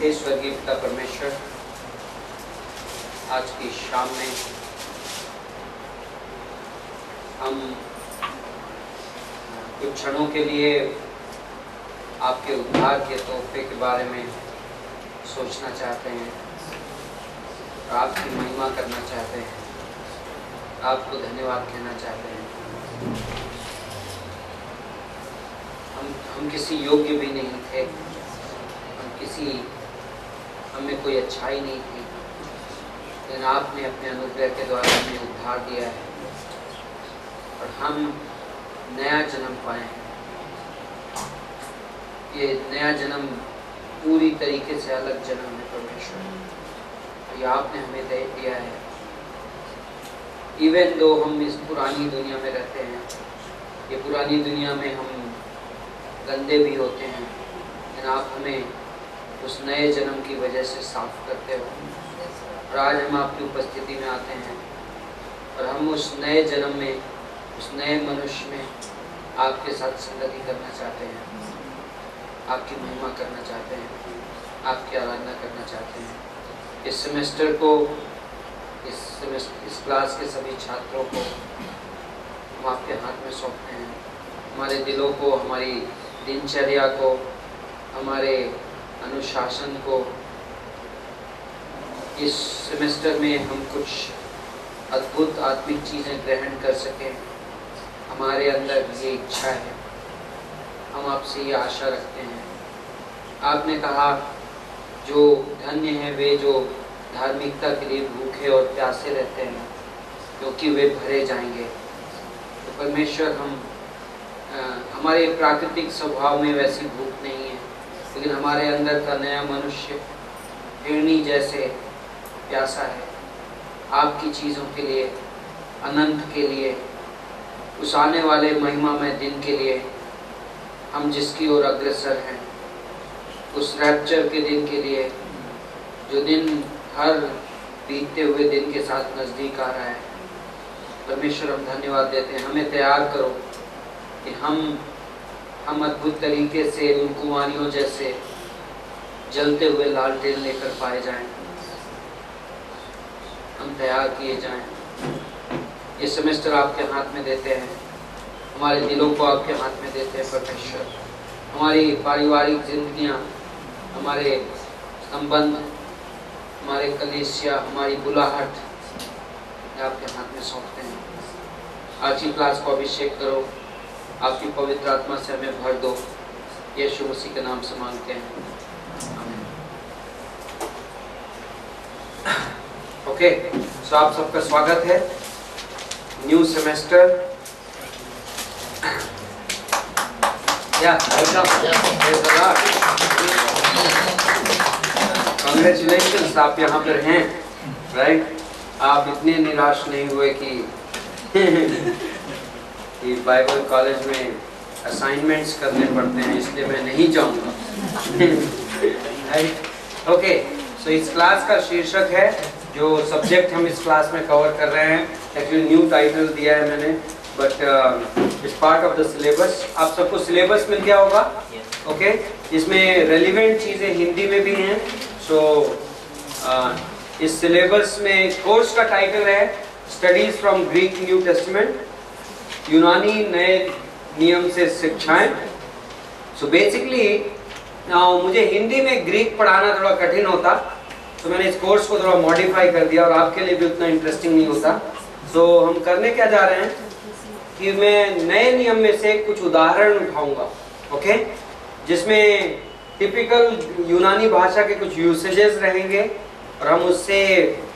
हे स्वर्गीय पिता परमेश्वर, आज की शाम में हम कुछ क्षणों के लिए आपके उद्धार के तोहफे के बारे में सोचना चाहते हैं, आपकी महिमा करना चाहते हैं, आपको धन्यवाद कहना चाहते हैं। हम किसी योग्य भी नहीं थे, हमें कोई अच्छाई नहीं थी, लेकिन आपने अपने अनुग्रह के द्वारा हमें उद्धार दिया है और हम नया जन्म पाए हैं। ये नया जन्म पूरी तरीके से अलग जन्म है परमेश्वर, ये आपने हमें दे दिया है। इवन दो हम इस पुरानी दुनिया में रहते हैं, ये पुरानी दुनिया में हम गंदे भी होते हैं, लेकिन आप हमें उस नए जन्म की वजह से साफ करते हो और आज हम आपकी उपस्थिति में आते हैं और हम उस नए जन्म में, उस नए मनुष्य में आपके साथ संगति करना चाहते हैं, आपकी महिमा करना चाहते हैं, आपकी आराधना करना चाहते हैं। इस सेमेस्टर को, इस क्लास के सभी छात्रों को हम आपके हाथ में सौंपते हैं। हमारे दिलों को, हमारी दिनचर्या को, हमारे अनुशासन को, इस सेमेस्टर में हम कुछ अद्भुत आत्मिक चीज़ें ग्रहण कर सकें, हमारे अंदर ये इच्छा है, हम आपसे ये आशा रखते हैं। आपने कहा जो धन्य हैं वे जो धार्मिकता के लिए भूखे और प्यासे रहते हैं, क्योंकि वे भरे जाएंगे। तो परमेश्वर, हमारे प्राकृतिक स्वभाव में वैसी भूख नहीं है, लेकिन हमारे अंदर का नया मनुष्य हिरनी जैसे प्यासा है आपकी चीज़ों के लिए, अनंत के लिए, उस आने वाले महिमामय दिन के लिए, हम जिसकी ओर अग्रसर हैं, उस रैप्चर के दिन के लिए, जो दिन हर बीतते हुए दिन के साथ नज़दीक आ रहा है। परमेश्वर, हम धन्यवाद देते हैं, हमें तैयार करो कि हम अद्भुत तरीके से उन कुंवारियों जैसे जलते हुए लालटेन लेकर पाए जाएं, हम तैयार किए जाएं। ये सेमेस्टर आपके हाथ में देते हैं, हमारे दिलों को आपके हाथ में देते हैं परमेश्वर। हमारी पारिवारिक जिंदगियां, हमारे संबंध, हमारे कलीसिया, हमारी बुलाहट आपके हाथ में सौंपते हैं। आज की क्लास को अभिषेक करो, आपकी पवित्र आत्मा से हमें भर दो, यीशु मसीह के नाम से मांगते हैं, आमीन। ओके, सो आप सबका स्वागत है न्यू सेमेस्टर। कांग्रेचुलेशंस, आप यहाँ पर हैं, राइट। आप इतने निराश नहीं हुए कि बाइबल कॉलेज में असाइनमेंट्स करने पड़ते हैं, इसलिए मैं नहीं जाऊंगा। Right, okay. सो इस क्लास का शीर्षक है, जो सब्जेक्ट हम इस क्लास में कवर कर रहे हैं, एक्चुअली न्यू टाइटल दिया है मैंने, but it's part of the syllabus. आप सबको सिलेबस मिल गया होगा, ओके। इसमें रेलिवेंट चीज़ें हिंदी में भी हैं। सो इस सिलेबस में कोर्स का टाइटल है studies from Greek New testament, यूनानी नए नियम से शिक्षाएं। सो बेसिकली मुझे हिंदी में ग्रीक पढ़ाना थोड़ा कठिन होता, तो मैंने इस कोर्स को थोड़ा मॉडिफाई कर दिया और आपके लिए भी उतना इंटरेस्टिंग नहीं होता। सो हम करने क्या जा रहे हैं कि मैं नए नियम में से कुछ उदाहरण उठाऊंगा, ओके, जिसमें टिपिकल यूनानी भाषा के कुछ यूसेजेस रहेंगे और हम उससे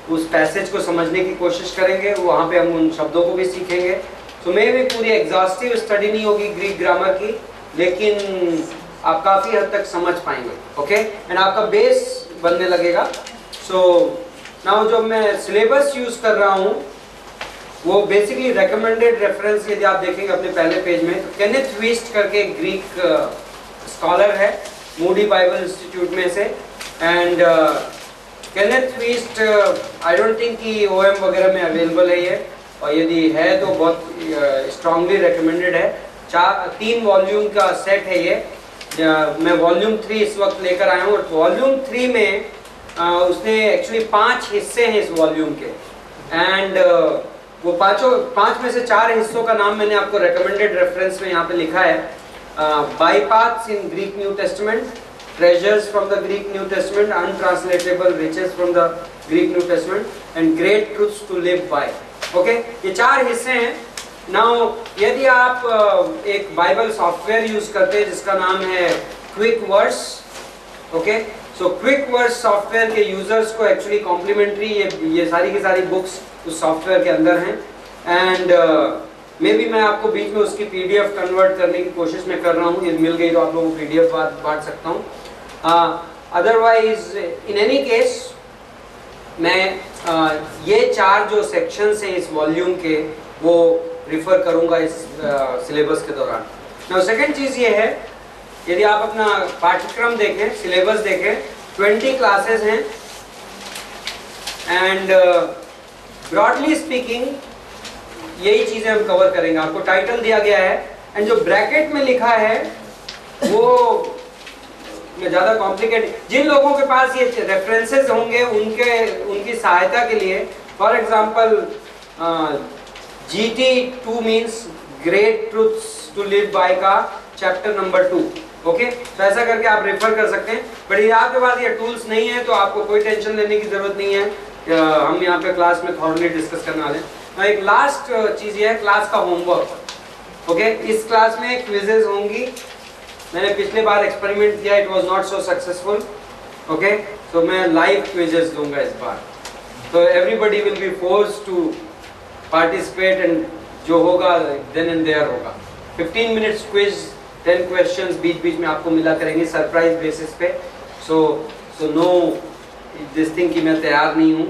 उस पैसेज को समझने की कोशिश करेंगे, वहाँ पे हम उन शब्दों को भी सीखेंगे। तो मैं भी पूरी एग्जॉस्टिव स्टडी नहीं होगी ग्रीक ग्रामर की, लेकिन आप काफ़ी हद तक समझ पाएंगे, ओके, एंड आपका बेस बनने लगेगा। सो नाउ जो मैं सिलेबस यूज़ कर रहा हूँ वो बेसिकली रेकमेंडेड रेफरेंस, यदि आप देखेंगे अपने पहले पेज में, तो केनेथ वीस्ट करके ग्रीक स्कॉलर है मूडी बाइबल इंस्टीट्यूट में से, and Kenneth west I don't think कि OM वगैरह में अवेलेबल है ये, और यदि है तो बहुत स्ट्रांगली रेकमेंडेड है। 3 वॉल्यूम का सेट है ये, मैं वॉल्यूम 3 इस वक्त लेकर आया हूँ और वॉल्यूम 3 में उसने एक्चुअली 5 हिस्से हैं इस वॉल्यूम के एंड वो 5 में से 4 हिस्सों का नाम मैंने आपको रेकमेंडेड रेफरेंस में यहाँ पे लिखा है। Bypaths in Greek New Testament, treasures from the Greek New Testament, untranslatable riches from the Greek New Testament and great truths to live by. Okay, ये 4 हिस्से हैं। नाउ यदि आप एक बाइबल सॉफ्टवेयर यूज करते हैं जिसका नाम है QuickVerse, okay, so QuickVerse software के यूजर्स को एक्चुअली कॉम्प्लीमेंट्री ये सारी की सारी बुक्स उस सॉफ्टवेयर के अंदर हैं एंड मे बी मैं आपको बीच में उसकी पीडीएफ कन्वर्ट करने की कोशिश में कर रहा हूँ, ये मिल गई तो आप लोगों को पीडीएफ बांट सकता हूँ। अदरवाइज इन एनी केस मैं ये 4 जो सेक्शंस हैं इस वॉल्यूम के वो रिफर करूंगा इस सिलेबस के दौरान। नाउ सेकंड चीज़ ये है, यदि आप अपना पाठ्यक्रम देखें, सिलेबस देखें, 20 क्लासेस हैं एंड ब्रॉडली स्पीकिंग यही चीज़ें हम कवर करेंगे। आपको टाइटल दिया गया है एंड जो ब्रैकेट में लिखा है वो मैं ज़्यादा कॉम्प्लिकेट, जिन लोगों के पास ये रेफरेंसेस होंगे उनकी सहायता के लिए, for example GT2 means great truths to live by का चैप्टर नंबर 2, ओके, तो ऐसा करके आप रेफर कर सकते हैं। बट यदि आपके पास ये टूल्स नहीं है तो आपको कोई टेंशन लेने की जरूरत नहीं है, हम यहाँ पे क्लास में थॉरली डिस्कस करने वाले हैं। एक लास्ट चीज़ ये है क्लास का होमवर्क, ओके, इस क्लास में क्विजेज होंगी। मैंने पिछले बार एक्सपेरिमेंट किया, it was not so successful, okay, तो मैं लाइव क्विजेस दूंगा इस बार, तो everybody will be forced to participate and जो होगा देन एंड देयर होगा। 15 मिनट्स क्विज, 10 क्वेश्चंस बीच बीच में आपको मिला करेंगे सरप्राइज बेसिस पे। सो नो दिस थिंग कि मैं तैयार नहीं हूँ,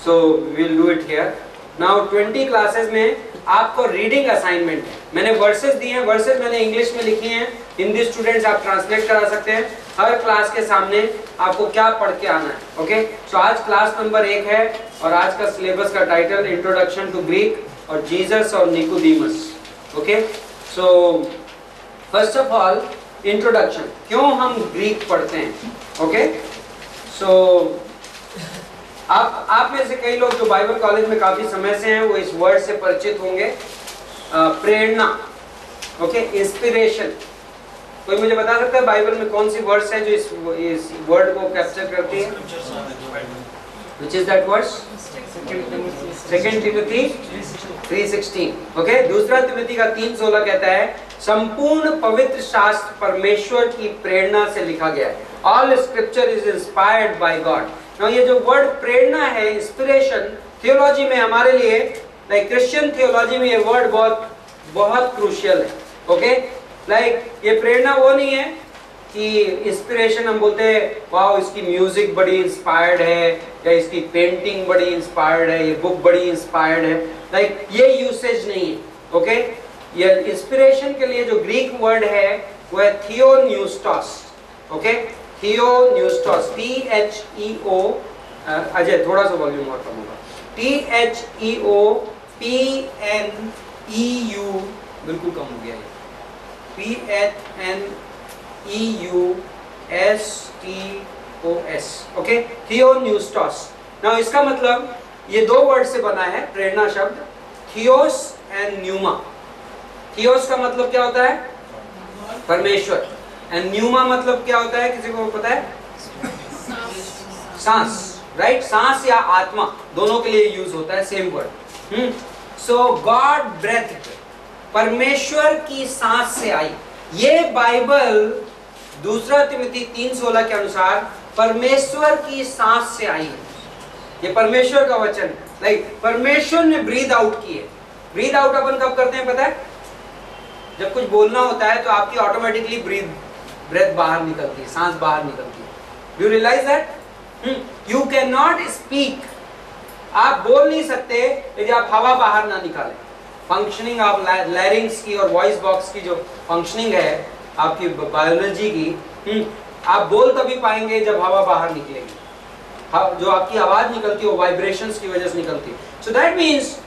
so will do it here. Now 20 classes में आपको रीडिंग असाइनमेंट है। मैंने वर्सेस दिए हैं, वर्सेस मैंने इंग्लिश में लिखी हैं, हिंदी स्टूडेंट्स आप ट्रांसलेट करा सकते हैं। हर क्लास के सामने आपको क्या पढ़ के आना है, ओके। सो आज क्लास नंबर 1 है और आज का सिलेबस का टाइटल इंट्रोडक्शन टू ग्रीक और जीसस और Nicodemus, okay. So first of all introduction, क्यों हम ग्रीक पढ़ते हैं, ओके। सो आप में से कई लोग जो बाइबल कॉलेज में काफी समय से हैं वो इस वर्ड से परिचित होंगे, प्रेरणा, ओके, इंस्पिरेशन। कोई मुझे बता सकता है बाइबल में कौन सी वर्ड्स है जो इस वर्ड को कैप्चर करती है? Which is that verse? 2 Timothy 3:16, okay. दूसरा तिमोथी का 3:16 कहता है संपूर्ण पवित्र शास्त्र परमेश्वर की प्रेरणा से लिखा गया है। All scripture is inspired by God. Now ये जो वर्ड प्रेरणा है, इंस्पिरेशन, थियोलॉजी में हमारे लिए, लाइक क्रिश्चियन थियोलॉजी में ये वर्ड बहुत क्रूशियल है, ओके। लाइक ये प्रेरणा वो नहीं है कि इंस्पिरेशन हम बोलते हैं वाओ इसकी म्यूजिक बड़ी इंस्पायर्ड है या इसकी पेंटिंग बड़ी इंस्पायर्ड है, ये बुक बड़ी इंस्पायर्ड है, लाइक ये यूसेज नहीं है, ओके। ये इंस्पिरेशन के लिए जो ग्रीक वर्ड है वो है थियोन्यूस्टोस, ओके, थियोन्यूस्टोस, THEO, अजय थोड़ा सा वॉल्यूम और कम होगा, THEOPNEU, बिल्कुल कम हो गया ये, PNEUSTOS, ओके, थियोन्यूस्टोस। नाउ इसका मतलब ये 2 वर्ड से बना है प्रेरणा शब्द, थियोस एंड न्यूमा। थियोस का मतलब क्या होता है? परमेश्वर, एंड न्यूमा मतलब क्या होता है, किसी को पता है? सांस, राइट, सांस या आत्मा, दोनों के लिए यूज होता है सेम वर्ड। सो गॉड ब्रेथ, परमेश्वर की सांस से आई। ये बाइबल 2 तिमोथी 3:16 के अनुसार परमेश्वर की सांस से आई है। ये परमेश्वर का वचन, लाइक परमेश्वर ने ब्रीथ आउट की है। ब्रीथ आउट अपन कब करते हैं पता है? जब कुछ बोलना होता है तो आपकी ऑटोमेटिकली ब्रेथ बाहर निकलती है, सांस बाहर निकलती है। Do you realise that? You can not speak, आप बोल नहीं सकते यदि आप हवा बाहर ना निकालें। फंक्शनिंग ऑफ लैरिंग्स की और वॉइस बॉक्स की जो फंक्शनिंग है आपकी बायोलॉजी की, आप बोल तभी पाएंगे जब हवा बाहर निकलेगी। जो आपकी आवाज निकलती है वो वाइब्रेशंस की वजह से निकलती है। सो दैट मीन्स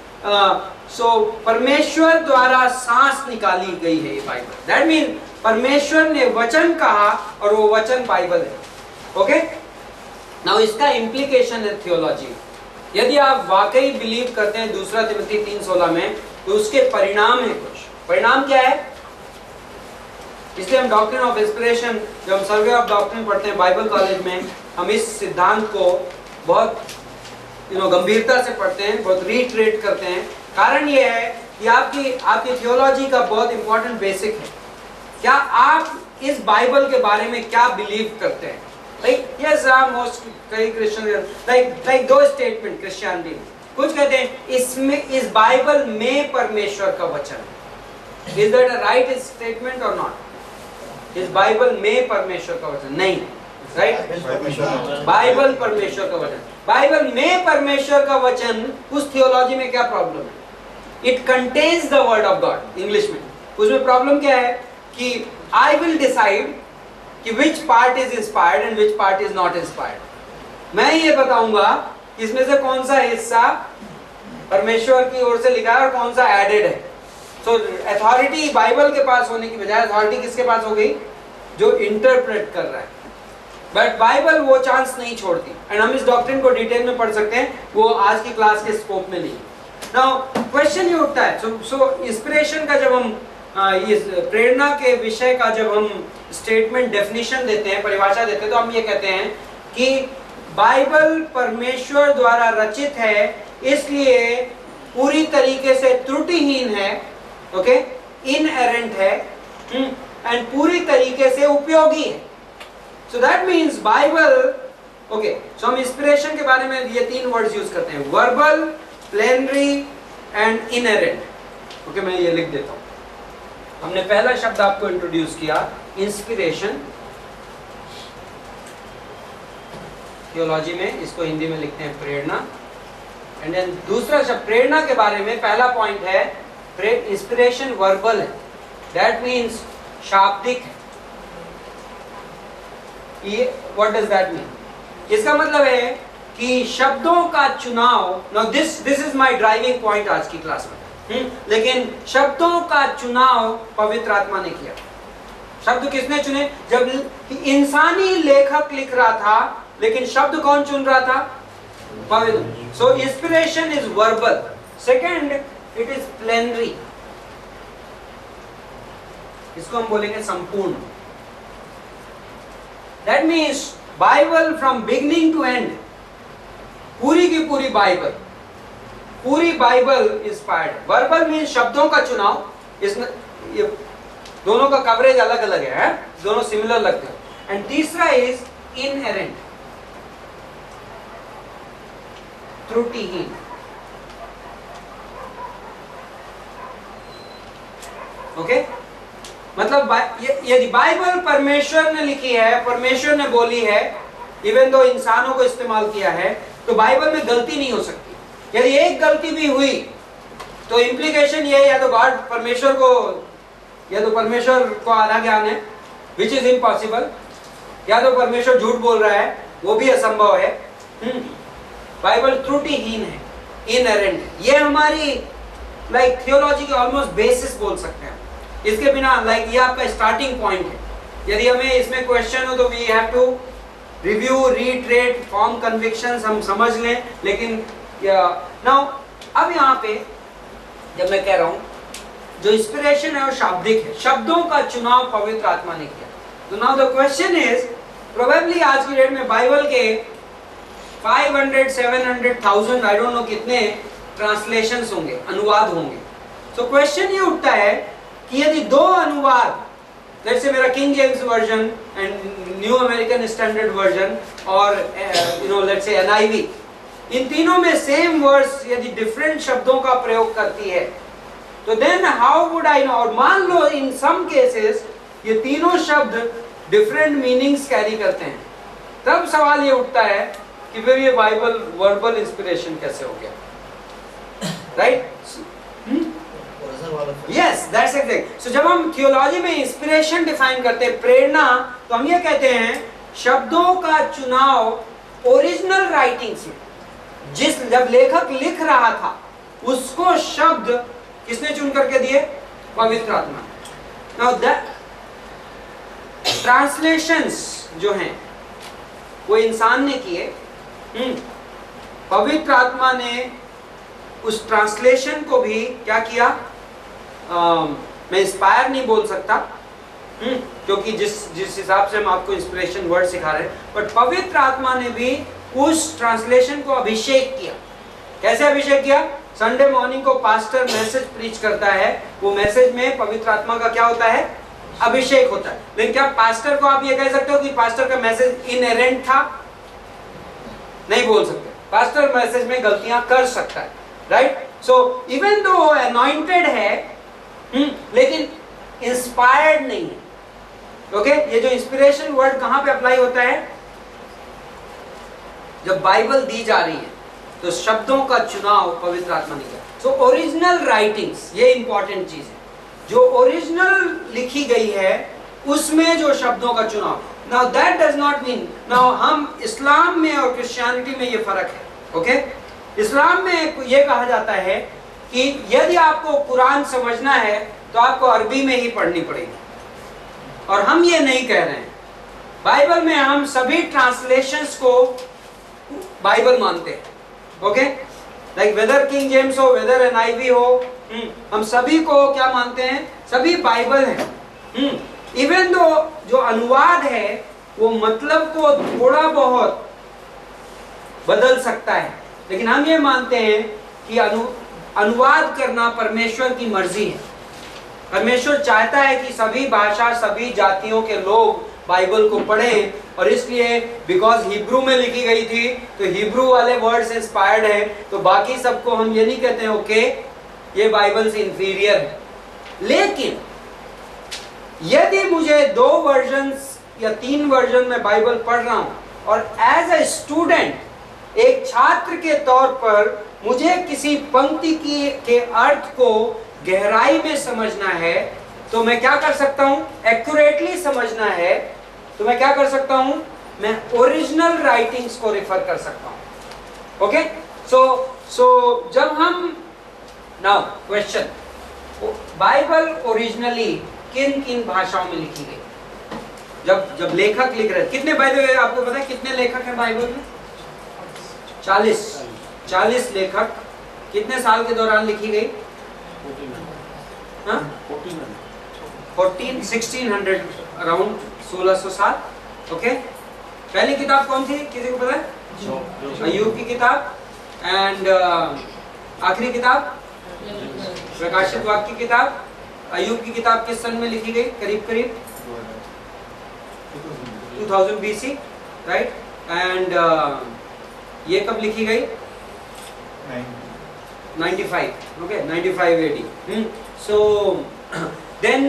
परमेश्वर द्वारा सांस निकाली गई है ये बाइबल। दैट मीन परमेश्वर ने वचन कहा और वो वचन बाइबल है। ओके, नाउ इसका इम्प्लीकेशन है थियोलॉजी। यदि आप वाकई बिलीव करते हैं 2 तिमोथी 3:16 में, तो उसके परिणाम है। कुछ परिणाम क्या है? इसलिए हम डॉक्ट्रिन ऑफ इंस्पिरेशन, जब हम सर्वे ऑफ डॉक्ट्रिन पढ़ते हैं बाइबल कॉलेज में, हम इस सिद्धांत को बहुत गंभीरता से पढ़ते हैं, बहुत रीट्रेट करते हैं। कारण यह है कि आपकी थियोलॉजी का बहुत इंपॉर्टेंट बेसिक है। क्या आप इस बाइबल के बारे में क्या बिलीव करते हैं? कई क्रिश्चियन लाइक 2 स्टेटमेंट क्रिश्चियनिटी में, कुछ कहते हैं इसमें, इस बाइबल में परमेश्वर का वचन है। Is that a right statement और नॉट? इस बाइबल में परमेश्वर का वचन नहीं, राइट? बाइबल परमेश्वर का वचन, बाइबल में परमेश्वर का वचन, उस थियोलॉजी में क्या प्रॉब्लम है? It contains the word of God, English में। उसमें प्रॉब्लम क्या है कि आई विल डिसाइड कि which part is inspired and which part is not inspired. मैं ये बताऊंगा इसमें से कौन सा हिस्सा परमेश्वर की ओर से लिखा है और कौन सा एडेड है। सो अथॉरिटी बाइबल के पास होने की बजाय अथॉरिटी किसके पास हो गई? जो इंटरप्रेट कर रहा है। बट बाइबल वो चांस नहीं छोड़ती, एंड हम इस डॉक्ट्रिन को डिटेल में पढ़ सकते हैं, वो आज की क्लास के स्कोप में नहीं। नाउ क्वेश्चन ये उठता है, सो इंस्पिरेशन का जब हम इस प्रेरणा के विषय का जब हम स्टेटमेंट डेफिनेशन देते हैं, परिभाषा देते हैं, तो हम ये कहते हैं कि बाइबल परमेश्वर द्वारा रचित है, इसलिए पूरी तरीके से त्रुटिहीन है, ओके, इनहेरेंट है, एंड पूरी तरीके से उपयोगी है। So that means Bible, okay, so हम इंस्पिरेशन के बारे में ये 3 वर्ड्स यूज करते हैं, verbal, plenary and inherent. Okay, मैं ये लिख देता हूं। हमने पहला शब्द आपको इंट्रोड्यूस किया, इंस्पिरेशन। थियोलॉजी में इसको हिंदी में लिखते हैं प्रेरणा। एंड देन दूसरा शब्द प्रेरणा के बारे में पहला पॉइंट है, इंस्पिरेशन वर्बल है, दैट मीन्स शाब्दिक है। ये व्हाट डज दैट मीन? इसका मतलब है कि शब्दों का चुनाव, now this is my driving point आज की क्लास में। लेकिन शब्दों का चुनाव पवित्र आत्मा ने किया। शब्द किसने चुने? जब इंसानी लेखक लिख रहा था, लेकिन शब्द कौन चुन रहा था? पवित्र। So inspiration is verbal. Second, it is plenary. इसको हम बोलेंगे संपूर्ण। That means Bible from beginning to end, पूरी की पूरी बाइबल, पूरी बाइबल इंस्पायर्ड। वर्बल मीन्स शब्दों का चुनाव, इसमें ये दोनों का कवरेज अलग अलग है, दोनों सिमिलर लगते हैं। एंड तीसरा इज इनहेरेंट, त्रुटिहीन। ओके, मतलब यदि बाइबल परमेश्वर ने लिखी है, परमेश्वर ने बोली है, इवन दो इंसानों को इस्तेमाल किया है, तो बाइबल में गलती नहीं हो सकती। यदि एक गलती भी हुई तो इम्प्लीकेशन ये है, या तो गॉड परमेश्वर को आधा ज्ञान है, विच इज इम्पॉसिबल, या तो परमेश्वर झूठ बोल रहा है, वो भी असंभव है। बाइबल त्रुटिहीन है, इनहेरेंट है। ये हमारी लाइक थियोलॉजी के ऑलमोस्ट बेसिस बोल सकते हैं। इसके बिना लाइक ये आपका स्टार्टिंग पॉइंट है। यदि हमें इसमें क्वेश्चन हो तो we have to review, retreat, form convictions, हम समझ लें। लेकिन नाउ अब यहाँ पे जब मैं कह रहा हूँ जो इंस्पिरेशन है वो शाब्दिक है, शब्दों का चुनाव पवित्र आत्मा ने किया। तो now the question is, probably आज की डेट में बाइबल के 500, 700,000 आई डोंट नो कितने ट्रांसलेशंस होंगे, अनुवाद होंगे। तो क्वेश्चन ये उठता है कि यदि 2 अनुवाद, लेट्स से मेरा king James version and new American standard version और लेट्स से एनआईवी, इन तीनों में सेम वर्ड्स यदि डिफरेंट शब्दों का प्रयोग करती है, तो then how would I know? और मान लो इन सम केसेस ये तीनों शब्द डिफरेंट मीनिंग्स कैरी करते हैं, तब सवाल ये उठता है कि फिर ये बाइबल वर्बल इंस्पिरेशन कैसे हो गया? Right? Yes, that's exact. So जब हम थियोलॉजी में इंस्पिरेशन डिफाइन करते हैं, प्रेरणा, तो हम ये कहते हैं शब्दों का चुनाव ओरिजिनल राइटिंग्स में, जब लेखक लिख रहा था उसको शब्द किसने चुन करके दिए? पवित्र आत्मा। नाउ दैट ट्रांसलेशंस जो हैं वो इंसान ने किए, पवित्र आत्मा ने उस ट्रांसलेशन को भी क्या किया, मैं इंस्पायर नहीं बोल सकता, क्योंकि जिस हिसाब से हम आपको इंस्पिरेशन वर्ड सिखा रहे हैं, बट पवित्र आत्मा ने भी उस ट्रांसलेशन को अभिषेक किया। कैसे अभिषेक किया? संडे मॉर्निंग को पास्टर मैसेज प्रीच करता है, वो मैसेज में पवित्र आत्मा का क्या होता है? अभिषेक होता है। लेकिन क्या पास्टर को आप ये कह सकते हो कि पास्टर का मैसेज इनहेरेंट था? नहीं बोल सकते। पास्टर मैसेज में गलतियां कर सकता है, right? So even though anointed है, लेकिन इंस्पायर्ड नहीं है। ओके, ये जो इंस्पिरेशन वर्ड कहां पे अप्लाई होता है? जब बाइबल दी जा रही है तो शब्दों का चुनाव पवित्र आत्मा ने किया। सो ओरिजिनल राइटिंग्स, ये इंपॉर्टेंट चीज है, जो ओरिजिनल लिखी गई है उसमें जो शब्दों का चुनाव। Now that does not mean, now हम इस्लाम में और क्रिश्चियनिटी में ये फर्क है। ओके, इस्लाम में ये कहा जाता है कि यदि आपको कुरान समझना है तो आपको अरबी में ही पढ़नी पड़ेगी, और हम ये नहीं कह रहे हैं। बाइबल में हम सभी ट्रांसलेशंस को बाइबल मानते हैं। Okay, like whether King James हो, वेदर एनआईवी हो, हम सभी को क्या मानते हैं? सभी बाइबल है। इवन दो जो अनुवाद है वो मतलब को थोड़ा बहुत बदल सकता है, लेकिन हम ये मानते हैं कि अनुवाद करना परमेश्वर की मर्जी है। परमेश्वर चाहता है कि सभी भाषा, सभी जातियों के लोग बाइबल को पढ़ें, और इसलिए बिकॉज हिब्रू में लिखी गई थी तो हिब्रू वाले वर्ड्स इंस्पायर्ड है, तो बाकी सबको हम ये नहीं कहते हैं ओके ये बाइबल से इंफीरियर है। लेकिन यदि मुझे 2 वर्जन्स या 3 वर्जन में बाइबल पढ़ रहा हूं, और एज अ स्टूडेंट, एक छात्र के तौर पर मुझे किसी पंक्ति के अर्थ को गहराई में समझना है, तो मैं क्या कर सकता हूं? एक्यूरेटली समझना है तो मैं क्या कर सकता हूं? मैं ओरिजिनल राइटिंग्स को रेफर कर सकता हूं। ओके, सो जब हम, नाउ क्वेश्चन, बाइबल ओरिजिनली किन किन भाषाओं में लिखी गई? जब लेखक लिख रहे, कितने, बाय द वे आपको पता है कितने लेखक हैं बाइबल में? 40 लेखक। कितने साल के दौरान लिखी गई? 1600 अराउंड 1600 साल। ओके, पहली किताब कौन थी, किसी को पता है? अय्यूब की किताब। एंड आखिरी किताब प्रकाशित वाक्य की किताब। अय्यूब की किताब किस सन में लिखी गई? करीब 2000 BC, राइट? एंड ये कब लिखी गई? 95, ओके, 95 AD। सो देन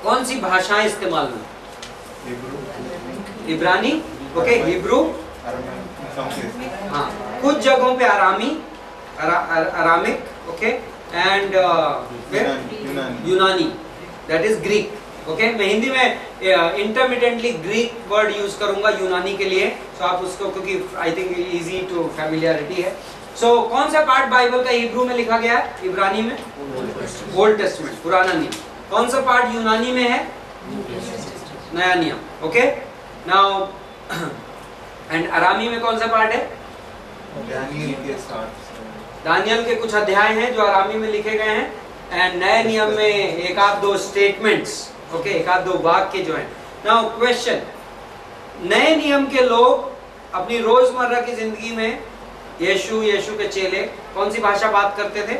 कौन सी भाषाएं इस्तेमाल हुई? इब्रानी, ओके, हिब्रू, हाँ, कुछ जगहों पे अरामिक, ओके, एंड यूनानी, दैट इज ग्रीक। ओके, मैं हिंदी में इंटरमिटेंटली ग्रीक वर्ड यूज करूंगा यूनानी के लिए, तो आप उसको, क्योंकि I think easy to familiarity है। सो कौन सा पार्ट बाइबल का हिब्रू में लिखा गया है? इब्रानी में ओल्ड टेस्टमेंट, पुराना नियम। कौन सा पार्ट यूनानी में है? नया नियम। ओके, नाउ एंड अरामी में कौन सा पार्ट है? दानियल के कुछ अध्याय हैं जो अरामी में लिखे गए हैं, एंड नए नियम में एक आध दो स्टेटमेंट्स, ओके, एक आध दो वाक्य जो हैं। नाउ क्वेश्चन, नए नियम के लोग अपनी रोजमर्रा की जिंदगी में यीशु के चेले कौन सी भाषा बात करते थे?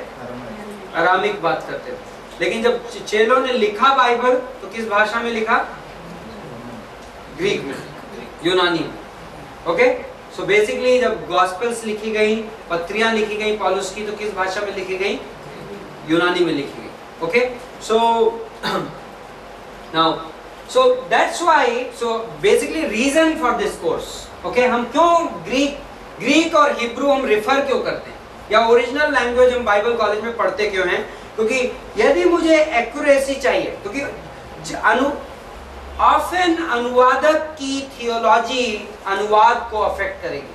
अरामिक बात करते थे। लेकिन जब चेलों ने लिखा बाइबल तो किस भाषा में लिखा? ग्रीक में, यूनानी में। ओके, सो बेसिकली जब गॉस्पेल्स लिखी गई, पत्रियां लिखी गई पौलुस की, तो किस भाषा में लिखी गई? यूनानी में लिखी गई। Okay, so now so that's why, so basically reason for this course, okay, हम क्यों ग्रीक और हिब्रू हम रेफर क्यों करते हैं, या ओरिजिनल लैंग्वेज हम बाइबल कॉलेज में पढ़ते क्यों हैं? क्योंकि यदि मुझे एक्यूरेसी चाहिए, क्योंकि ऑफन अनुवादक की थियोलॉजी अनुवाद को अफेक्ट करेगी।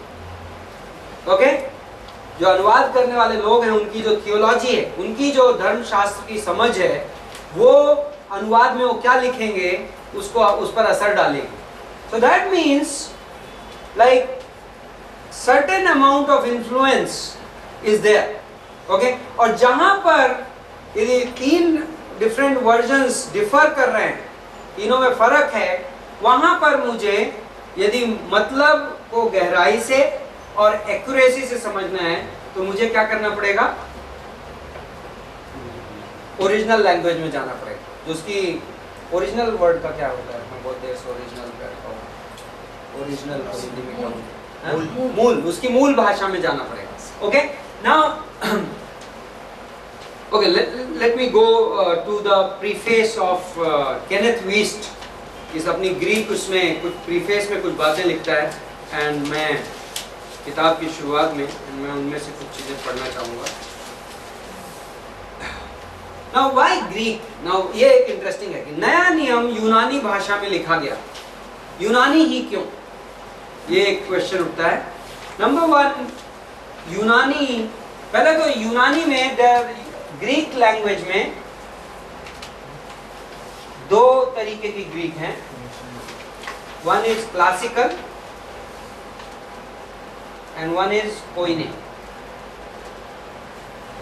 ओके, जो अनुवाद करने वाले लोग हैं उनकी जो थियोलॉजी है, उनकी जो धर्मशास्त्र की समझ है, वो अनुवाद में वो क्या लिखेंगे उसको उस पर असर डालेगी. So that means like certain amount of influence is there. Okay? और जहां पर यदि 3 different versions differ कर रहे हैं, तीनों में फर्क है, वहां पर मुझे यदि मतलब को गहराई से और एक्यूरेसी से समझना है तो मुझे क्या करना पड़ेगा? ओरिजिनल लैंग्वेज में जाना पड़ेगा. जो उसकी ओरिजिनल वर्ड का क्या होता है? हम बोलते हैं ओरिजिनल ओरिजिनल हिंदी में क्या होता है? मूल, उसकी मूल भाषा में जाना पड़ेगा. Okay, now okay, let me go to the preface of Kenneth Wuest. इस अपनी ग्रीक उसमें कुछ प्रीफेस में कुछ बातें लिखता है, एंड मैं किताब की शुरुआत में मैं उनमें से कुछ चीजें पढ़ना चाहूंगा. Now why Greek? नाउ ये एक इंटरेस्टिंग है कि नया नियम यूनानी भाषा में लिखा गया. यूनानी ही क्यों? ये एक क्वेश्चन उठता है. नंबर 1, यूनानी, पहले तो यूनानी में ग्रीक लैंग्वेज में 2 तरीके की ग्रीक हैं. One is classical and one is Koine.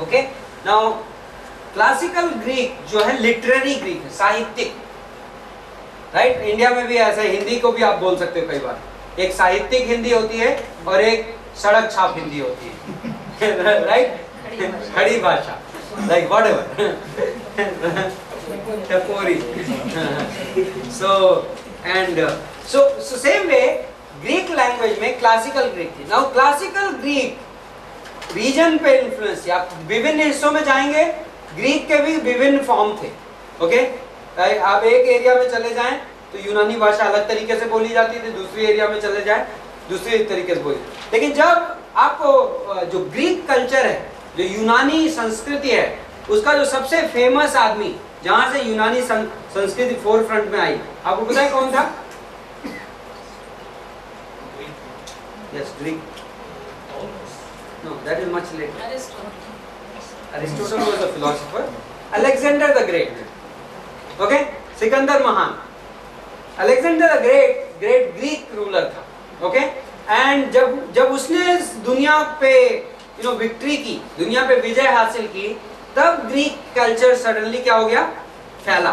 Okay, now classical Greek जो है लिटरेरी ग्रीक है, साहित्यिक. राइट? इंडिया में भी ऐसा, हिंदी को भी आप बोल सकते हो कई बार. एक साहित्यिक हिंदी होती है और एक सड़क छाप हिंदी होती है. राइट? खड़ी भाषा, लाइक व्हाटएवर. टपोरी. So same way Greek language में क्लासिकल ग्रीक थी. नाउ क्लासिकल ग्रीक रीजन पे इन्फ्लुएंस थी. आप विभिन्न हिस्सों में जाएंगे, ग्रीक के भी विभिन्न फॉर्म थे. ओके, आप एक एरिया में चले जाएं तो यूनानी भाषा अलग तरीके से बोली जाती थी, दूसरी एरिया में चले जाएं दूसरी तरीके से बोली. लेकिन जब आपको जो ग्रीक कल्चर है, जो यूनानी संस्कृति है, उसका जो सबसे फेमस आदमी जहां से यूनानी संस्कृति फोर फ्रंट में आई, आपको पता है कौन था? Yes, Greek. No, that is much later. Aristotle was a philosopher. Alexander the Great. Okay, Sikandar महान. Alexander the Great Greek ruler था. Okay, and जब उसने दुनिया पे विक्ट्री की, दुनिया पे विजय हासिल की, तब ग्रीक कल्चर सडनली क्या हो गया? फैला.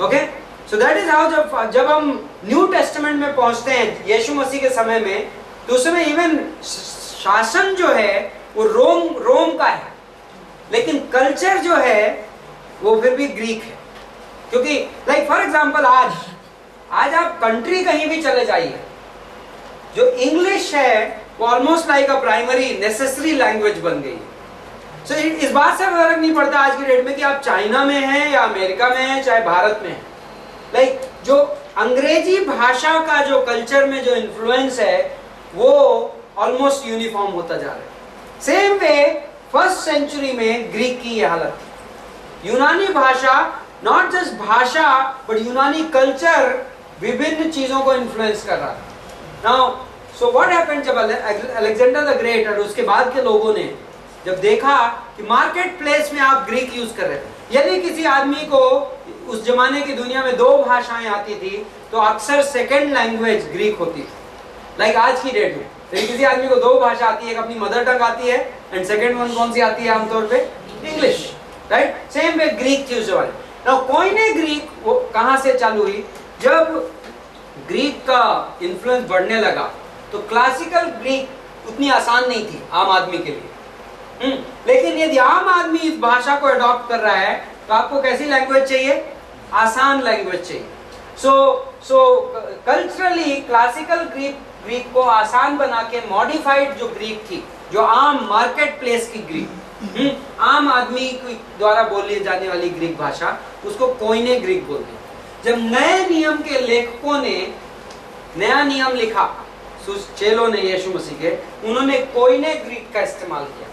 Okay, so that is how जब हम न्यू टेस्टामेंट में पहुंचते हैं यीशु मसीह के समय में, तो उस समय इवन शासन जो है वो रोम का है, लेकिन कल्चर जो है वो फिर भी ग्रीक है. क्योंकि लाइक फॉर एग्जांपल आज आप कंट्री कहीं भी चले जाइए, जो इंग्लिश है वो almost like a primary necessary language बन गई है. सो इस बात से फर्क नहीं पड़ता आज की डेट में कि आप चाइना में हैं या अमेरिका में हैं, चाहे भारत में हैं. लाइक जो अंग्रेजी भाषा का जो कल्चर में जो इन्फ्लुएंस है वो ऑलमोस्ट यूनिफॉर्म होता जा रहा है. सेम वे फर्स्ट सेंचुरी में ग्रीक की यह हालत थी. यूनानी भाषा, नॉट जस्ट भाषा बट यूनानी कल्चर विभिन्न चीजों को इन्फ्लुएंस कर रहा था. नाउ सो व्हाट हैपेंड, जब अलेक्जेंडर द ग्रेट और उसके बाद के लोगों ने जब देखा कि मार्केट प्लेस में आप ग्रीक यूज कर रहे थे, यदि किसी आदमी को उस जमाने की दुनिया में 2 भाषाएं आती थी तो अक्सर सेकेंड लैंग्वेज ग्रीक होती थी. लाइक आज की डेट में यदि किसी आदमी को 2 भाषा आती है, एक अपनी मदर टंग आती है एंड सेकेंड वन कौन सी आती है आमतौर पे? English. Right? Same way Greek थी उस जमाने. नाउ कोइने ग्रीक वो कहां से चालू हुई? जब ग्रीक का इन्फ्लुएंस बढ़ने लगा तो क्लासिकल ग्रीक उतनी आसान नहीं थी आम आदमी के लिए. लेकिन यदि आम आदमी इस भाषा को अडॉप्ट कर रहा है तो आपको कैसी लैंग्वेज चाहिए? आसान लैंग्वेज चाहिए. सो कल्चरली क्लासिकल ग्रीक को आसान बना के मॉडिफाइड जो ग्रीक थी, जो आम मार्केट प्लेस की ग्रीक, आम आदमी द्वारा बोली जाने वाली ग्रीक भाषा, उसको कोइने ग्रीक बोलते हैं. जब नए नियम के लेखकों ने नया नियम लिखा, चेलों ने यीशु मसीह के, उन्होंने कोइने ग्रीक का इस्तेमाल किया,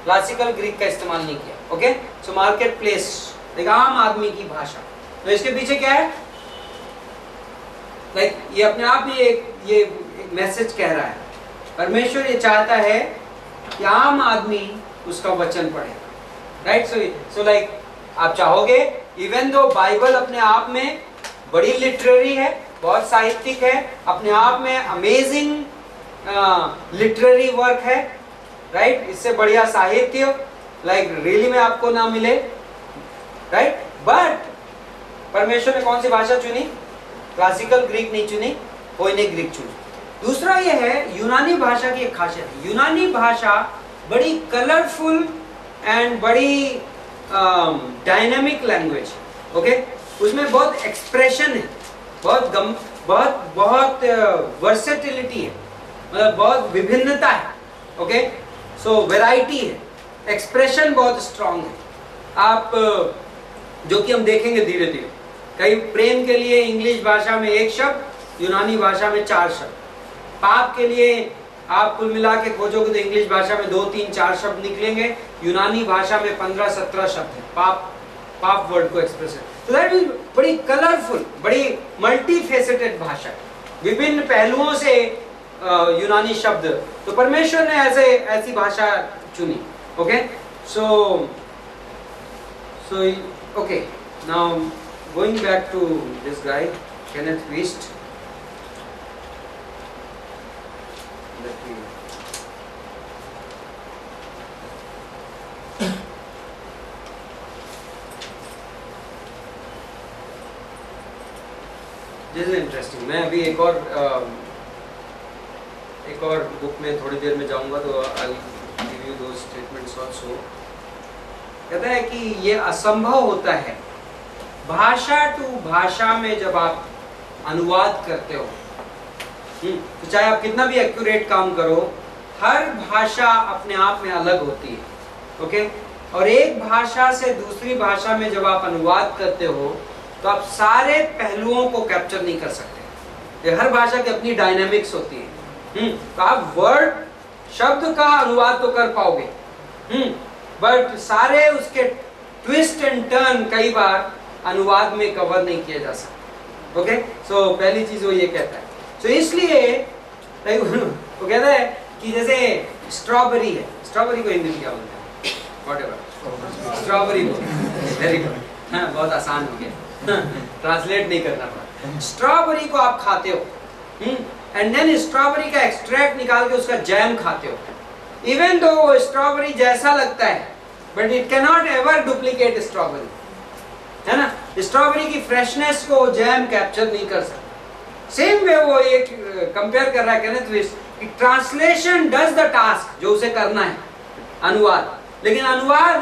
क्लासिकल ग्रीक का इस्तेमाल नहीं किया. ओके, सो मार्केट प्लेस, एक आम आदमी की भाषा. तो इसके पीछे क्या है? लाइक ये अपने आप ही एक मैसेज कह रहा है. परमेश्वर ये चाहता है कि आम आदमी उसका वचन पढ़े. राइट? सो लाइक आप चाहोगे इवन दो बाइबल अपने आप में बड़ी लिटरेरी है, बहुत साहित्यिक है, अपने आप में अमेजिंग लिटरेरी वर्क है, राइट? इससे बढ़िया साहित्य लाइक रियली में आपको ना मिले, राइट? बट परमेश्वर ने कौन सी भाषा चुनी? क्लासिकल ग्रीक नहीं चुनी, कोइनिक ग्रीक चुनी। दूसरा ये है यूनानी भाषा की एक खासियत है, यूनानी भाषा बड़ी कलरफुल एंड बड़ी डायनामिक लैंग्वेज, ओके? उसमें बहुत एक्सप्रेशन है, बहुत वर्सेटिलिटी है, मतलब बहुत विभिन्नता है, ओके? सो वैरायटी है, एक्सप्रेशन बहुत स्ट्रांग है। आप जो कि हम देखेंगे धीरे धीरे, कई प्रेम के लिए इंग्लिश भाषा में एक शब्द, यूनानी भाषा में 4 शब्द। पाप के लिए आप कुल मिला के खोजोगे तो इंग्लिश भाषा में 2, 3, 4 शब्द निकलेंगे, यूनानी भाषा में 15, 17 शब्द है पाप वर्ड को एक्सप्रेस है। तो दैट इज बड़ी कलरफुल, बड़ी मल्टीफेसेटेड भाषा, विभिन्न पहलुओं से यूनानी शब्द, तो परमेश्वर ने ऐसी भाषा चुनी, okay? So okay, now going back to this guy Kenneth Wuest. This is interesting. मैं अभी एक और बुक में थोड़ी देर में जाऊंगा, तो I give you those statements also. कहता है कि ये असंभव होता है भाषा टू भाषा में जब आप अनुवाद करते हो, तो चाहे आप कितना भी एक्यूरेट काम करो, हर भाषा अपने आप में अलग होती है, ओके? और एक भाषा से दूसरी भाषा में जब आप अनुवाद करते हो तो आप सारे पहलुओं को कैप्चर नहीं कर सकते। हर भाषा की अपनी डायनामिक्स होती है। तो आप वर्ड शब्द का अनुवाद तो कर पाओगे, बट सारे उसके ट्विस्ट एंड टर्न कई बार अनुवाद में कवर नहीं किया जा सकता, ओके? सो पहली चीज वो ये कहता है। सो इसलिए वो कहता है कि जैसे स्ट्रॉबेरी है, स्ट्रॉबेरी को हिंदी में क्या बोलते हैं? व्हाटएवर, स्ट्रॉबेरी बोलते। वेरी गुड, हाँ, बहुत आसान हो गया, ट्रांसलेट नहीं करना पड़ा। स्ट्रॉबेरी को आप खाते हो, एंड देन स्ट्रॉबेरी का एक्सट्रैक्ट निकाल के उसका जैम खाते हो। इवन दो वो स्ट्रॉबेरी जैसा लगता है, but it can not ever duplicate strawberry, है ना? स्ट्रॉबेरी की फ्रेशनेस को जैम कैप्चर नहीं कर सकता। सेम वे वो एक कंपेयर कर रहा है केनेथ वीस्ट कि ट्रांसलेशन डज द टास्क, जो उसे करना है, अनुवाद, लेकिन अनुवाद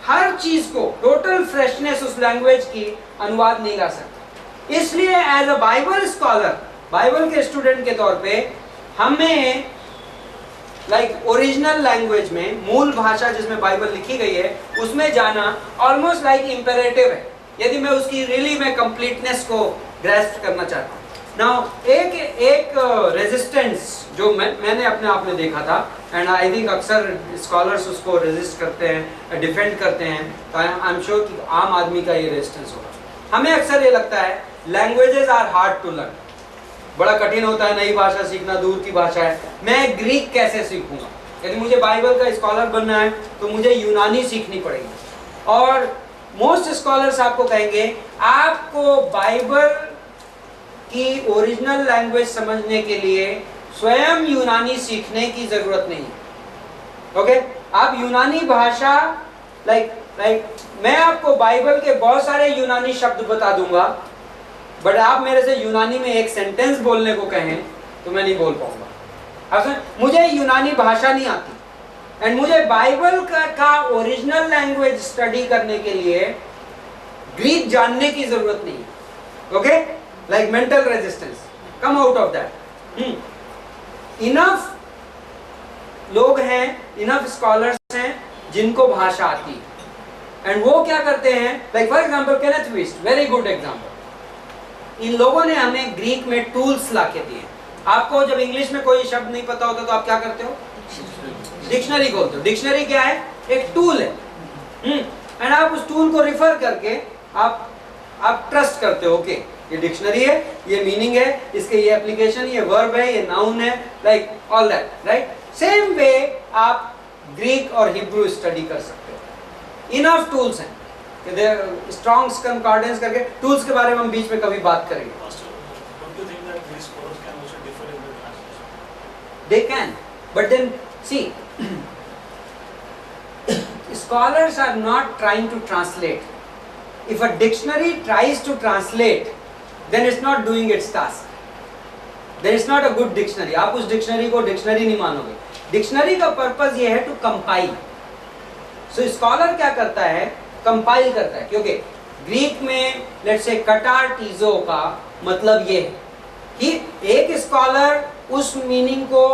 हर चीज को, टोटल फ्रेशनेस उस लैंग्वेज की अनुवाद नहीं ला सकता। इसलिए as a Bible scholar, Bible के स्टूडेंट के तौर पे हमें लाइक ओरिजिनल लैंग्वेज में, मूल भाषा जिसमें बाइबल लिखी गई है, उसमें जाना ऑलमोस्ट लाइक इंपेरेटिव है, यदि मैं उसकी रियली में कंप्लीटनेस को ग्रैस्प करना चाहता हूँ। नाउ एक रेजिस्टेंस जो मैंने अपने आप में देखा था, एंड आई थिंक अक्सर स्कॉलर्स उसको रेजिस्ट करते हैं, डिफेंड करते हैं, तो आई एम श्योर कि आम आदमी का ये रेजिस्टेंस होगा। हमें अक्सर ये लगता है languages are hard to learn, बड़ा कठिन होता है, नई भाषा सीखना, दूर की भाषा है, मैं ग्रीक कैसे सीखूंगा? यदि मुझे बाइबल का स्कॉलर बनना है तो मुझे यूनानी सीखनी पड़ेगी। और मोस्ट स्कॉलर्स आपको कहेंगे आपको बाइबल की ओरिजिनल लैंग्वेज समझने के लिए स्वयं यूनानी सीखने की जरूरत नहीं है, ओके? आप यूनानी भाषा लाइक मैं आपको बाइबल के बहुत सारे यूनानी शब्द बता दूंगा, बट आप मेरे से यूनानी में एक सेंटेंस बोलने को कहें तो मैं नहीं बोल पाऊंगा। मुझे यूनानी भाषा नहीं आती, एंड मुझे बाइबल का ओरिजिनल लैंग्वेज स्टडी करने के लिए ग्रीक जानने की जरूरत नहीं है, okay? Like mental resistance, come out of that. Enough लोग हैं, इनफ स्कॉलर्स हैं जिनको भाषा आती है, एंड वो क्या करते हैं, like for example Kenneth Wuest, very good example. इन लोगों ने हमें ग्रीक में टूल्स लाके दिए। आपको जब इंग्लिश में कोई शब्द नहीं पता होता तो आप क्या करते हो? डिक्शनरी खोलते हो। डिक्शनरी क्या है? एक टूल है, एंड आप उस टूल को रिफर करके आप ट्रस्ट करते हो, ओके ये डिक्शनरी है, ये मीनिंग है, इसके ये एप्लीकेशन, ये वर्ब है, ये नाउन है, like all that, right? Same वे आप ग्रीक और हिब्रू स्टडी कर सकते हो। इनफ टूल्स हैं, स्ट्रॉन्ग्स कंकॉर्डेंस करके टूल्स के बारे में हम बीच में कभी बात करेंगे. They can, but then see, scholars are not trying to translate. If a dictionary tries to translate, then it's not doing its task. Then it's not a good dictionary. आप उस डिक्शनरी को डिक्शनरी नहीं मानोगे. Dictionary का purpose ये है to compile. So scholar क्या करता है? कंपाइल करता है. क्योंकि ग्रीक में लेट्स से कटार्टिजो का मतलब ये है कि एक स्कॉलर उस मीनिंग को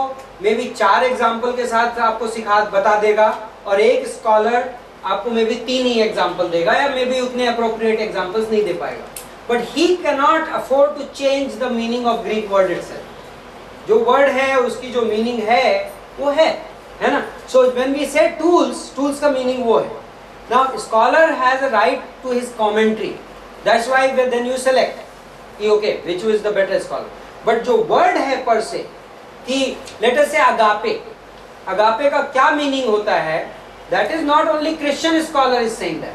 मे बी 4 एग्जाम्पल के साथ आपको बता देगा और एक स्कॉलर आपको मे बी 3 ही एग्जाम्पल देगा या मे बी उतने अप्रोप्रिएट एग्जाम्पल्स नहीं दे पाएगा. But he can not afford to change the meaning of Greek word itself. जो वर्ड है उसकी जो मीनिंग है वो है ना. So when we say tools का मीनिंग वो है. Now scholar has a right to his commentary. That's why then you select okay which is the better scholar. But जो वर्ड है पर से कि लेट अस से अगापे का क्या मीनिंग होता है, that is not only Christian scholar is saying that.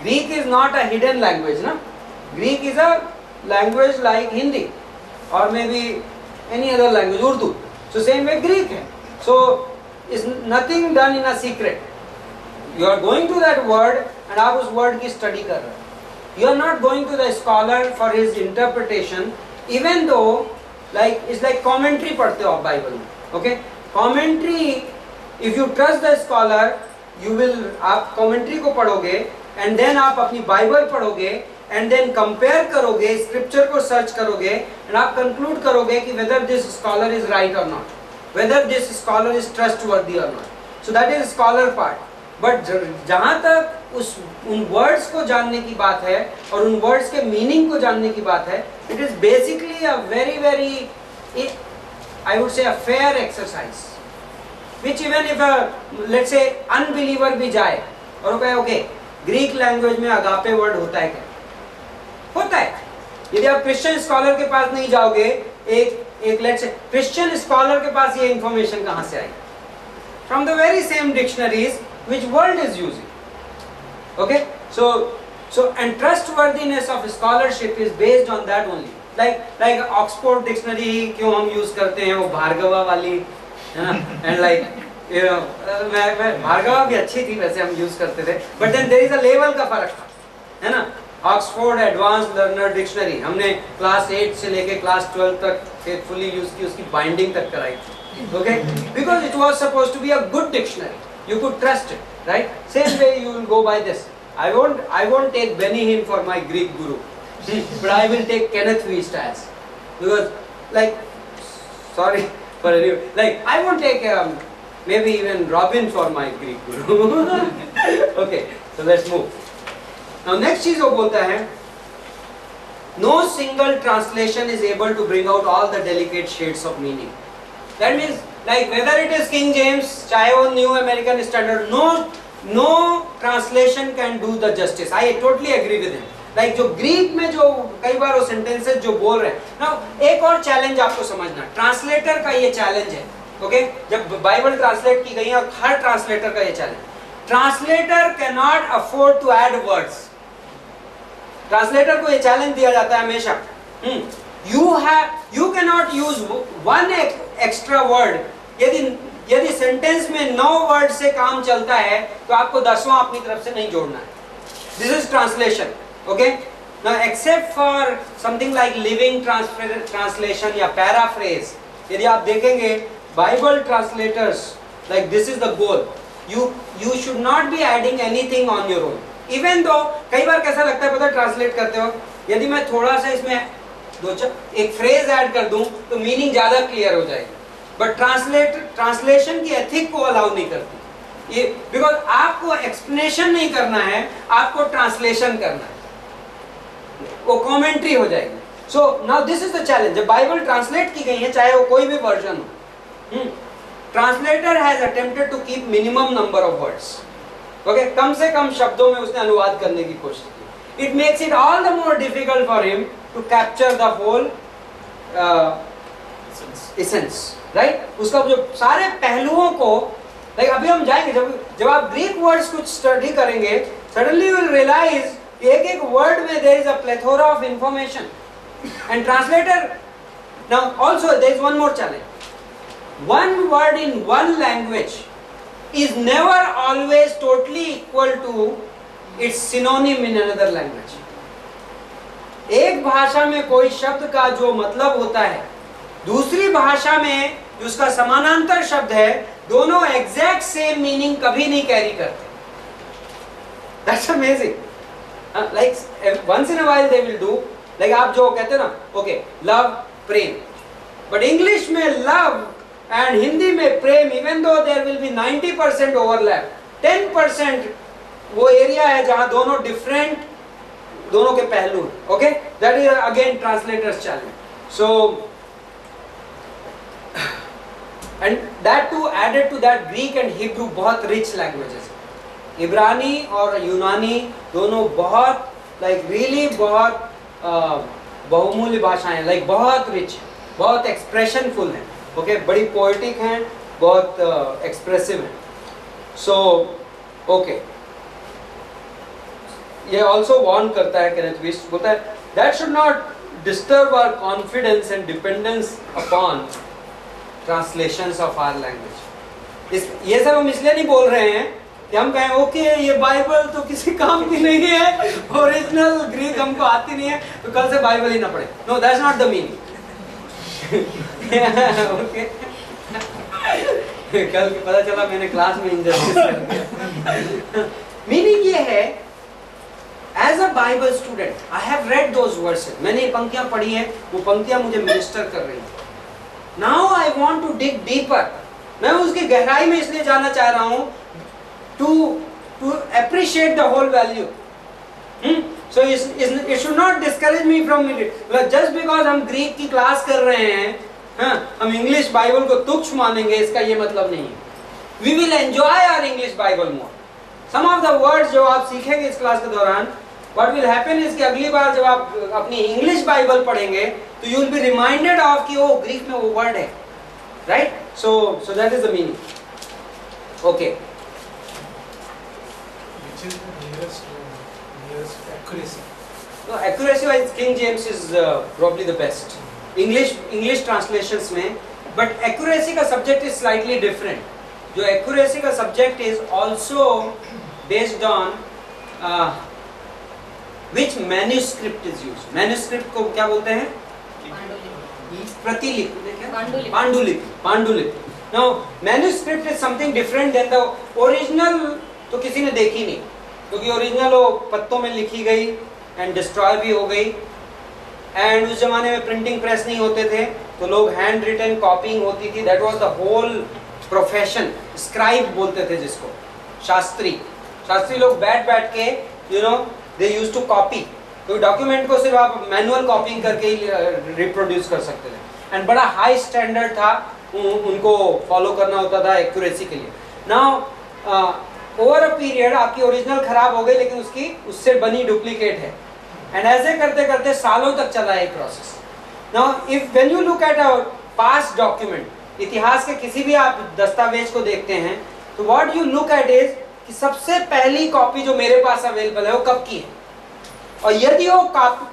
Greek is not a hidden language ना. Greek is a language like Hindi और may be any other language, Urdu. So same way Greek है. So is nothing done in a secret. You are going to that word and आप उस word की study कर रहे हो. You are not going to the scholar for his interpretation. Even though it's like commentary पढ़ते हो आप Bible में. Okay, commentary, if you trust the scholar, you will, आप commentary को पढ़ोगे and then आप अपनी बाइबल पढ़ोगे and then compare करोगे, scripture को सर्च करोगे and आप conclude करोगे कि whether this scholar is right or not, whether this scholar is trustworthy or not. So that is scholar part. But जहाँ तक उन वर्ड्स को जानने की बात है और उन वर्ड्स के मीनिंग को जानने की बात है, it is basically a very I would say a fair exercise which even if let's say unbeliever भी जाए और वो कहे ओके ग्रीक लैंग्वेज में अगापे वर्ड होता है क्या? होता है. यदि आप क्रिश्चियन स्कॉलर के पास नहीं जाओगे, एक लेट्स से क्रिश्चियन स्कॉलर के पास ये इंफॉर्मेशन कहाँ से आई? From the very same dictionaries which world is using. Okay, so and trustworthiness of scholarship is based on that only. Like Oxford dictionary क्यों हम use करते हैं, वो भार्गवा वाली है ना. And like you know, मैं भार्गवा भी अच्छी थी वैसे, हम use करते थे. But then there is a level का फर्क था, है ना. Oxford Advanced Learner Dictionary हमने क्लास 8 से लेके क्लास 12 तक फेथफुली यूज की, उसकी बाइंडिंग तक कराई थी. Okay, because it was supposed to be a good dictionary. You could trust it, right? Same way you will go by this. I won't take Benny Hinn for my Greek guru, but I will take Kenneth Wiester's, because like, sorry for any, like I won't take maybe even Robin for my Greek guru. Okay, so let's move. Now next चीज वो बोलता है, no single translation is able to bring out all the delicate shades of meaning. That means like whether it is King James, चाहे वो New American Standard, no translation can do the justice. I totally agree with him. Like जो Greek में जो कई बार वो sentences जो बोल रहे हैं. Now एक और चैलेंज आपको समझना, ट्रांसलेटर का ये चैलेंज है. ओके, जब बाइबल ट्रांसलेट की गई है, हर ट्रांसलेटर का ये challenge, translator can not afford to add words. Translator को ये चैलेंज दिया जाता है हमेशा, you cannot use one extra word. यदि सेंटेंस में 9 वर्ड से काम चलता है तो आपको 10वां अपनी तरफ से नहीं जोड़ना है. This is translation. Okay, now except for something like living translation या पैराफ्रेज, यदि आप देखेंगे Bible translators, like this is the goal. You should not be adding anything on your own. Even though कई बार कैसा लगता है पता है, ट्रांसलेट करते वक्त यदि मैं थोड़ा सा इसमें एक फ्रेज ऐड कर दूं तो मीनिंग ज्यादा क्लियर हो जाएगी. बट ट्रांसलेशन की एथिक को अलाउ नहीं करती ये, बिकॉज आपको एक्सप्लेनेशन नहीं करना है, आपको ट्रांसलेशन करना है, वो कमेंट्री हो जाएगी. So now this is the challenge. जब बाइबल ट्रांसलेट की गई है, चाहे वो कोई भी वर्जन हो, translator has attempted to keep minimum number of words. Okay, कम से कम शब्दों में उसने अनुवाद करने की कोशिश की. It makes it all the more difficult for him to capture the whole essence, right. उसका जो सारे पहलुओं को, लाइक अभी हम जाएंगे, जब आप ग्रीक वर्ड्स कुछ स्टडी करेंगे suddenly you will realize एक एक word में there is a plethora of information. And translator, now also there is one more challenge. One word in one language is never always totally equal to its synonym in another language. एक भाषा में कोई शब्द का जो मतलब होता है, दूसरी भाषा में उसका समानांतर शब्द है, दोनों एग्जैक्ट सेम मीनिंग कभी नहीं कैरी करते. That's amazing. Like once in a while they will do, like आप जो कहते हैं ना, okay, love, Prem. But English में love and हिंदी में प्रेम, even though there will be 90% overlap, 10% वो एरिया है जहाँ दोनों डिफरेंट, दोनों के पहलू हैं. Okay, that is again translator's challenge. So and that too added to that Greek and Hebrew बहुत rich languages. इब्रानी और यूनानी दोनों बहुत like really बहुत बहुमूल्य भाषाएं, like बहुत rich, बहुत expressionful हैं. Okay, बड़ी poetic हैं, बहुत expressive हैं. So okay, ये also warn करता है Kenneth Wuest, बोलता है that should not disturb our confidence and dependence upon translations of our language. ये सब हम इसलिए नहीं बोल रहे हैं कि हम कहें ओके ये बाइबल तो किसी काम की नहीं है, ओरिजिनल ग्रीक हमको आती नहीं है तो कल से बाइबल ही ना पढ़े. No, that's not the meaning. Okay, कल पता चला मैंने क्लास में इंजस्टिस कर दिया. मीनिंग ये है, as a Bible student I have read those verses, मैंने ये पंक्तियां पढ़ी हैं, वो पंक्तियां मुझे मिनिस्टर कर रही हैं. Now I want to dig deeper, मैं उसकी गहराई में इसलिए जाना चाह रहा हूं to appreciate the whole value. So it should not discourage me from it. Just because हम ग्रीक की क्लास कर रहे हैं, हम इंग्लिश बाइबल को तुच्छ मानेंगे, इसका ये मतलब नहीं है. We will enjoy our English Bible more. Some of the words जो आप सीखेंगे इस क्लास के दौरान, what will happen is कि अगली बार जब आप अपनी इंग्लिश बाइबल पढ़ेंगे तो you will be reminded of कि वो ग्रीक में वो वर्ड है, right? So that is the meaning. Okay. Which is the nearest accuracy? No, accuracy wise King James is probably the best. English translations में, but accuracy का subject is slightly different. जो accuracy का subject is also based on which manuscript is used. Manuscript को क्या बोलते हैं? प्रतिलिपि. पांडुलिपि. Now manuscript is something different than the original. तो किसी ने देखी नहीं, क्योंकि ओरिजिनल वो पत्तों में लिखी गई एंड डिस्ट्रॉय भी हो गई. एंड उस जमाने में प्रिंटिंग प्रेस नहीं होते थे, तो लोग हैंड रिटन कॉपिंग होती थी. That was the whole profession. Scribe बोलते थे जिसको, शास्त्री लोग बैठ के दे यूज्ड टू कॉपी. तो डॉक्यूमेंट को सिर्फ आप मैनुअल कॉपिंग करके ही रिप्रोड्यूस कर सकते थे. एंड बड़ा हाई स्टैंडर्ड था, उनको फॉलो करना होता था एक्यूरेसी के लिए. नाउ ओवर अ पीरियड आपकी ओरिजिनल खराब हो गई, लेकिन उससे बनी डुप्लीकेट है. एंड ऐसे करते करते सालों तक चला है process. Now if when you look at a past document, इतिहास के किसी भी आप दस्तावेज को देखते हैं, तो what you look at is कि सबसे पहली कॉपी जो मेरे पास अवेलेबल है वो कब की है. और यदि वो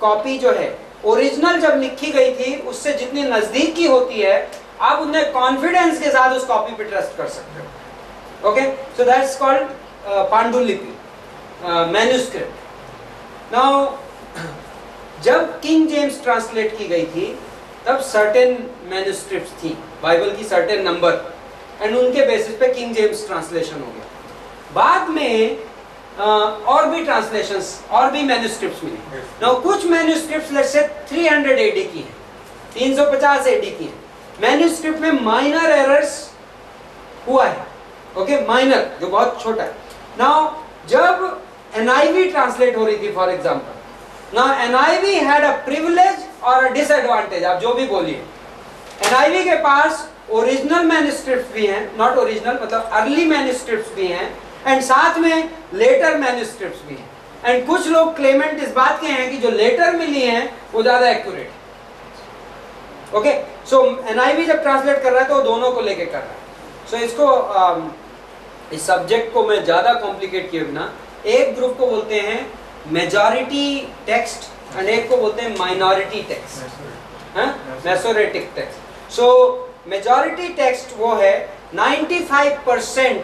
कॉपी जो है ओरिजिनल जब लिखी गई थी उससे जितनी नजदीक की होती है, आप उन्हें कॉन्फिडेंस के साथ उस कॉपी पे ट्रस्ट कर सकते हो. Okay, so that's called Pandulipi, manuscript. Now, जब किंग जेम्स ट्रांसलेट की गई थी, तब certain manuscripts थी, बाइबल की certain नंबर, एंड उनके बेसिस पे किंग जेम्स ट्रांसलेशन हो गया. बाद में और भी ट्रांसलेशंस, और भी मैन्यूस्क्रिप्ट्स मिले. Now कुछ मैन्यूस्क्रिप्ट्स लेट्स से 300 AD की हैं, 350 AD की हैं. मैन्यूस्क्रिप्ट में माइनर एरर्स हुआ है. ओके, माइनर जो बहुत छोटा है. नाउ जब NIV ट्रांसलेट हो रही थी for example, now NIV had a privilege और अ डिसएडवांटेज, आप जो भी बोलिए. NIV के पास ओरिजिनल मैन्यूस्क्रिप्ट्स भी हैं, नॉट ओरिजिनल मतलब अर्ली मैन्यूस्क्रिप्ट्स भी हैं, एंड साथ में लेटर मैन्यूस्क्रिप्ट्स भी हैं. एंड कुछ लोग क्लेमेंट इस बात के हैं कि जो लेटर मिली हैं वो ज्यादा एक्यूरेट. ओके, सो NIV जब ट्रांसलेट कर रहा है तो दोनों को लेके कर रहा है. सो इसको इस सब्जेक्ट को मैं ज़्यादा कॉम्प्लिकेट किए बिना एक ग्रुप को बोलते हैं मेजॉरिटी टेक्स्ट और एक को बोलते हैं minority text, Masoretic text. So majority text वो है 95%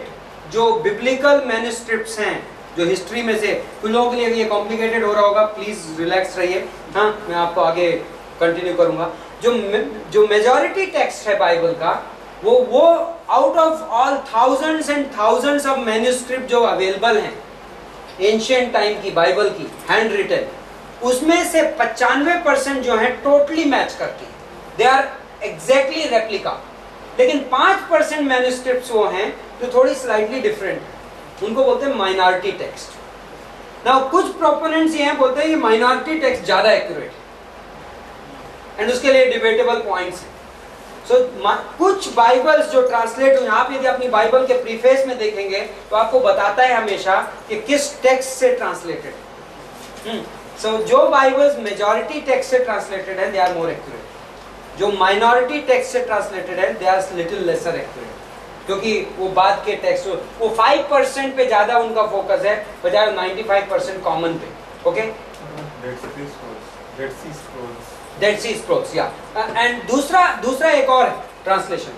जो बिब्लिकल मैन्युस्क्रिप्ट्स हैं, जो हिस्ट्री में से, कुछ लोगों के लिए ये कॉम्प्लिकेटेड हो रहा होगा, प्लीज रिलैक्स रहिए, हाँ मैं आपको आगे कंटिन्यू करूंगा। जो मेजॉरिटी टेक्स्ट है बाइबल का, वो out of all thousands and thousands of manuscript जो अवेलेबल हैं एंशिएंट टाइम की बाइबल की हैंड रिटन, उसमें से 95% जो है टोटली मैच करती है, दे आर एग्जैक्टली रेप्लिका। लेकिन 5% मैन्युस्क्रिप्ट्स वो हैं जो थोड़ी स्लाइटली डिफरेंट है, उनको बोलते हैं माइनॉरिटी टेक्स्ट। नाउ कुछ प्रोपोनेंट्स ये हैं, बोलते हैं कि माइनॉरिटी टेक्स्ट ज्यादा एक्यूरेट है, एंड उसके लिए डिबेटेबल पॉइंट्स हैं। सो कुछ बाइबल्स जो ट्रांसलेट हुए, आप यदि अपनी बाइबल के प्रीफेस में देखेंगे तो आपको बताता है हमेशा कि किस टेक्स्ट से ट्रांसलेटेड। सो जो बाइबल्स मेजॉरिटी टेक्स्ट से ट्रांसलेटेड है, दे आर मोर एक्यूरेट। जो माइनॉरिटी टेक्स्ट से ट्रांसलेटेड है, they are little lesser accurate, क्योंकि वो बाद के टेक्स्ट, वो 5% पे ज्यादा उनका फोकस है बजाय 95% कॉमन पे। ओके, डेड सी स्क्रॉल्स, या एंड दूसरा एक और है ट्रांसलेशन।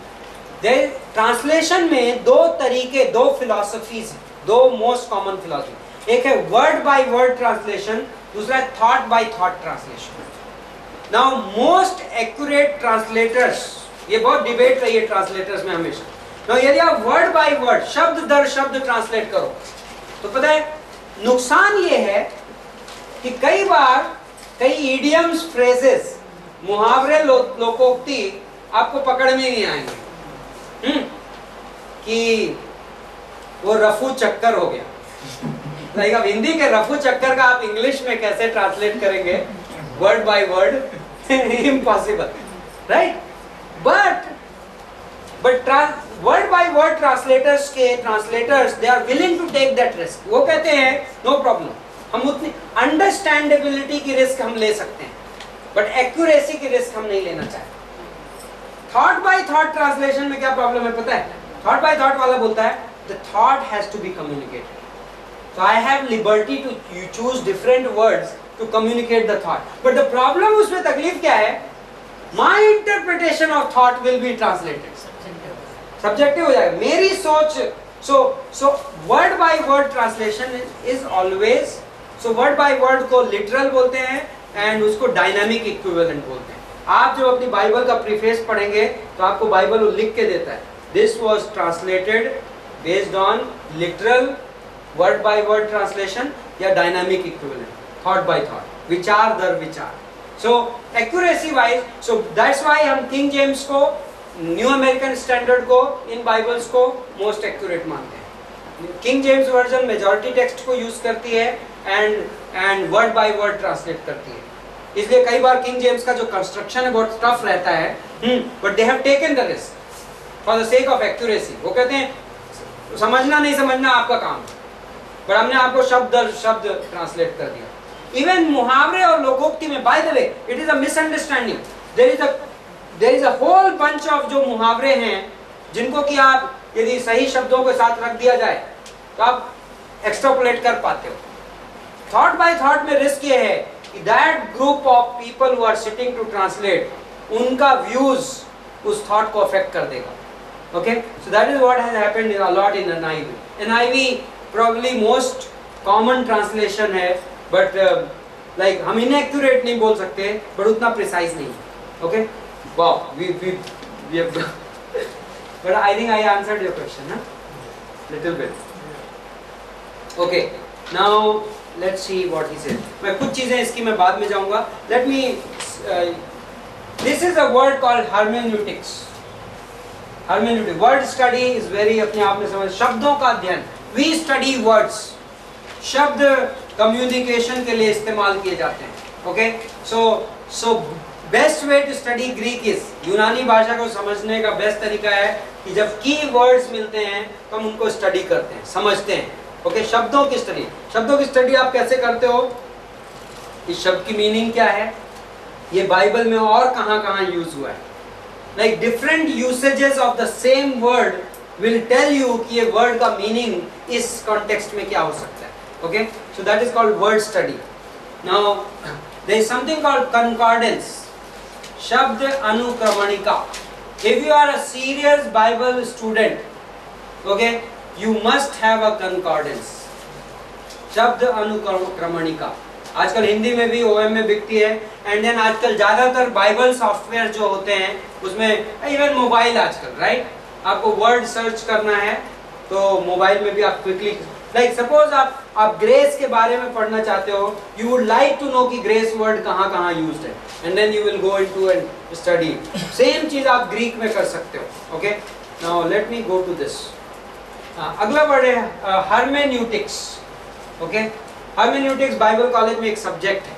ट्रांसलेशन में दो तरीके, दो फिलॉसफीज, दो मोस्ट कॉमन फिलॉसफी। एक है वर्ड बाय वर्ड ट्रांसलेशन, दूसरा है thought by thought translation. Now most accurate translators, ये बहुत डिबेट रही है ट्रांसलेटर्स में हमेशा। नाउ यदि आप वर्ड बाय वर्ड, शब्द दर शब्द ट्रांसलेट करो तो पता है नुकसान ये है कि कई बार कई इडियम्स, फ्रेजेस, मुहावरे, लोकोक्ति आपको पकड़ में नहीं आएंगे कि वो रफू चक्कर हो गया। लाइक अब हिंदी के रफू चक्कर का आप इंग्लिश में कैसे ट्रांसलेट करेंगे word by word? Impossible, right? But word by word translators they are willing to take that risk. वो कहते हैं नो प्रॉब्लम, हम उतनी अंडरस्टैंडेबिलिटी की रिस्क हम ले सकते हैं, बट एक्यूरेसी की रिस्क हम नहीं लेना चाहते। थॉट बाय थॉट ट्रांसलेशन में क्या प्रॉब्लम है पता है? थॉट बाय थॉट वाला बोलता है the thought has to be communicated, so I have liberty to choose different words to communicate the thought, but the problem उसमें तकलीफ क्या है? My interpretation of thought will be translated, subjective हो जाएगा, मेरी सोच। so word by word translation is always, so word by word को literal बोलते हैं and उसको dynamic equivalent बोलते हैं। आप जब अपनी बाइबल का प्रीफेस पढ़ेंगे तो आपको बाइबल वो लिख के देता है, this was translated based on literal word by word translation या dynamic equivalent, thought by thought, विचार दर विचार। So accuracy wise, so that's why हम किंग जेम्स को, न्यू अमेरिकन स्टैंडर्ड को, इन बाइबल्स को मोस्ट एक्यूरेट मानते हैं। King James version majority text को यूज करती है and word by word translate करती है, इसलिए कई बार किंग जेम्स का जो कंस्ट्रक्शन है बहुत टफ रहता है, but they have taken the risk for the sake of accuracy. वो कहते हैं समझना नहीं समझना आपका काम, पर हमने आपको शब्द दर शब्द ट्रांसलेट कर दिया। इवन मुहावरे और लोकोक्ति में, by the way, it is a misunderstanding, there is a whole bunch of जो मुहावरे हैं जिनको कि आप यदि सही शब्दों के साथ रख दिया जाए तो आप एक्सट्रापोलेट कर पाते हो। थॉट बाय थॉट में रिस्क ये है कि that group of people who are sitting to translate, उनका व्यूज उस थॉट को अफेक्ट कर देगा। Okay, so that is what has happened a lot in NIV. probably most common translation है, but like हम inaccurate नहीं बोल सकते, but उतना precise नहीं है. Okay? Wow, we have but I think I answered your question, huh? Little bit. Okay, now let's see what he said. मैं कुछ चीजें इसकी मैं बाद में जाऊंगा. Let me this is a word called hermeneutics. Hermeneutic word study is very अपने आप में समझ, शब्दों का अध्ययन। We study words. शब्द कम्युनिकेशन के लिए इस्तेमाल किए जाते हैं। Okay, so best way to study Greek is, यूनानी भाषा को समझने का बेस्ट तरीका है कि जब की वर्ड्स मिलते हैं तो हम उनको स्टडी करते हैं, समझते हैं। ओके, शब्दों की स्टडी आप कैसे करते हो? इस शब्द की मीनिंग क्या है, ये बाइबल में और कहाँ कहाँ यूज हुआ है। Like different usages of the same word will tell you कि ये वर्ड का मीनिंग इस कॉन्टेक्स्ट में क्या हो सकता है। Okay, so that is called word study. Now there is something called concordance, शब्द अनुक्रमणिका. If you are a serious Bible student, okay, you must have a concordance. शब्द अनुक्रमणिका आजकल हिंदी में भी OM में बिकती है. एंड देन आजकल ज्यादातर बाइबल सॉफ्टवेयर जो होते हैं उसमें, इवन मोबाइल आजकल, राइट, आपको वर्ड सर्च करना है तो मोबाइल में भी आप क्विकली, लाइक सपोज आप ग्रेस के बारे में पढ़ना चाहते हो, you would like to know कि ग्रेस वर्ड कहाँ कहाँ यूज्ड है, and then you will go into and study. Same चीज आप ग्रीक में कर सकते हो. Okay, now let me go to this. अगला वर्ड है hermeneutics. Okay, hermeneutics Bible college में एक सब्जेक्ट है.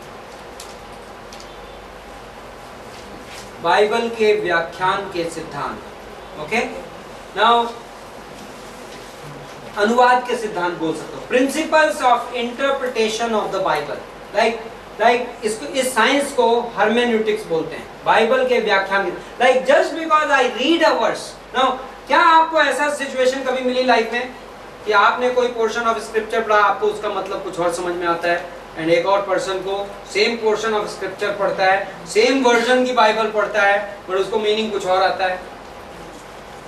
बाइबल के व्याख्यान के सिद्धांत. ओके, नाउ अनुवाद के सिद्धांत बोल सकते हो. Principles of interpretation of the Bible. Like इसको, इस साइंस को हर्मेन्यूटिक्स बोलते हैं, बाइबल के व्याख्यान. Like just because I read a verse. Now क्या आपको ऐसा सिचुएशन कभी मिली लाइफ में कि आपने कोई पोर्शन ऑफ स्क्रिप्चर पढ़ा, आपको उसका मतलब कुछ और समझ में आता है, एंड एक और पर्सन को सेम पोर्शन ऑफ स्क्रिप्चर पढ़ता है, सेम वर्जन की बाइबल पढ़ता है, बट उसको मीनिंग कुछ और आता है?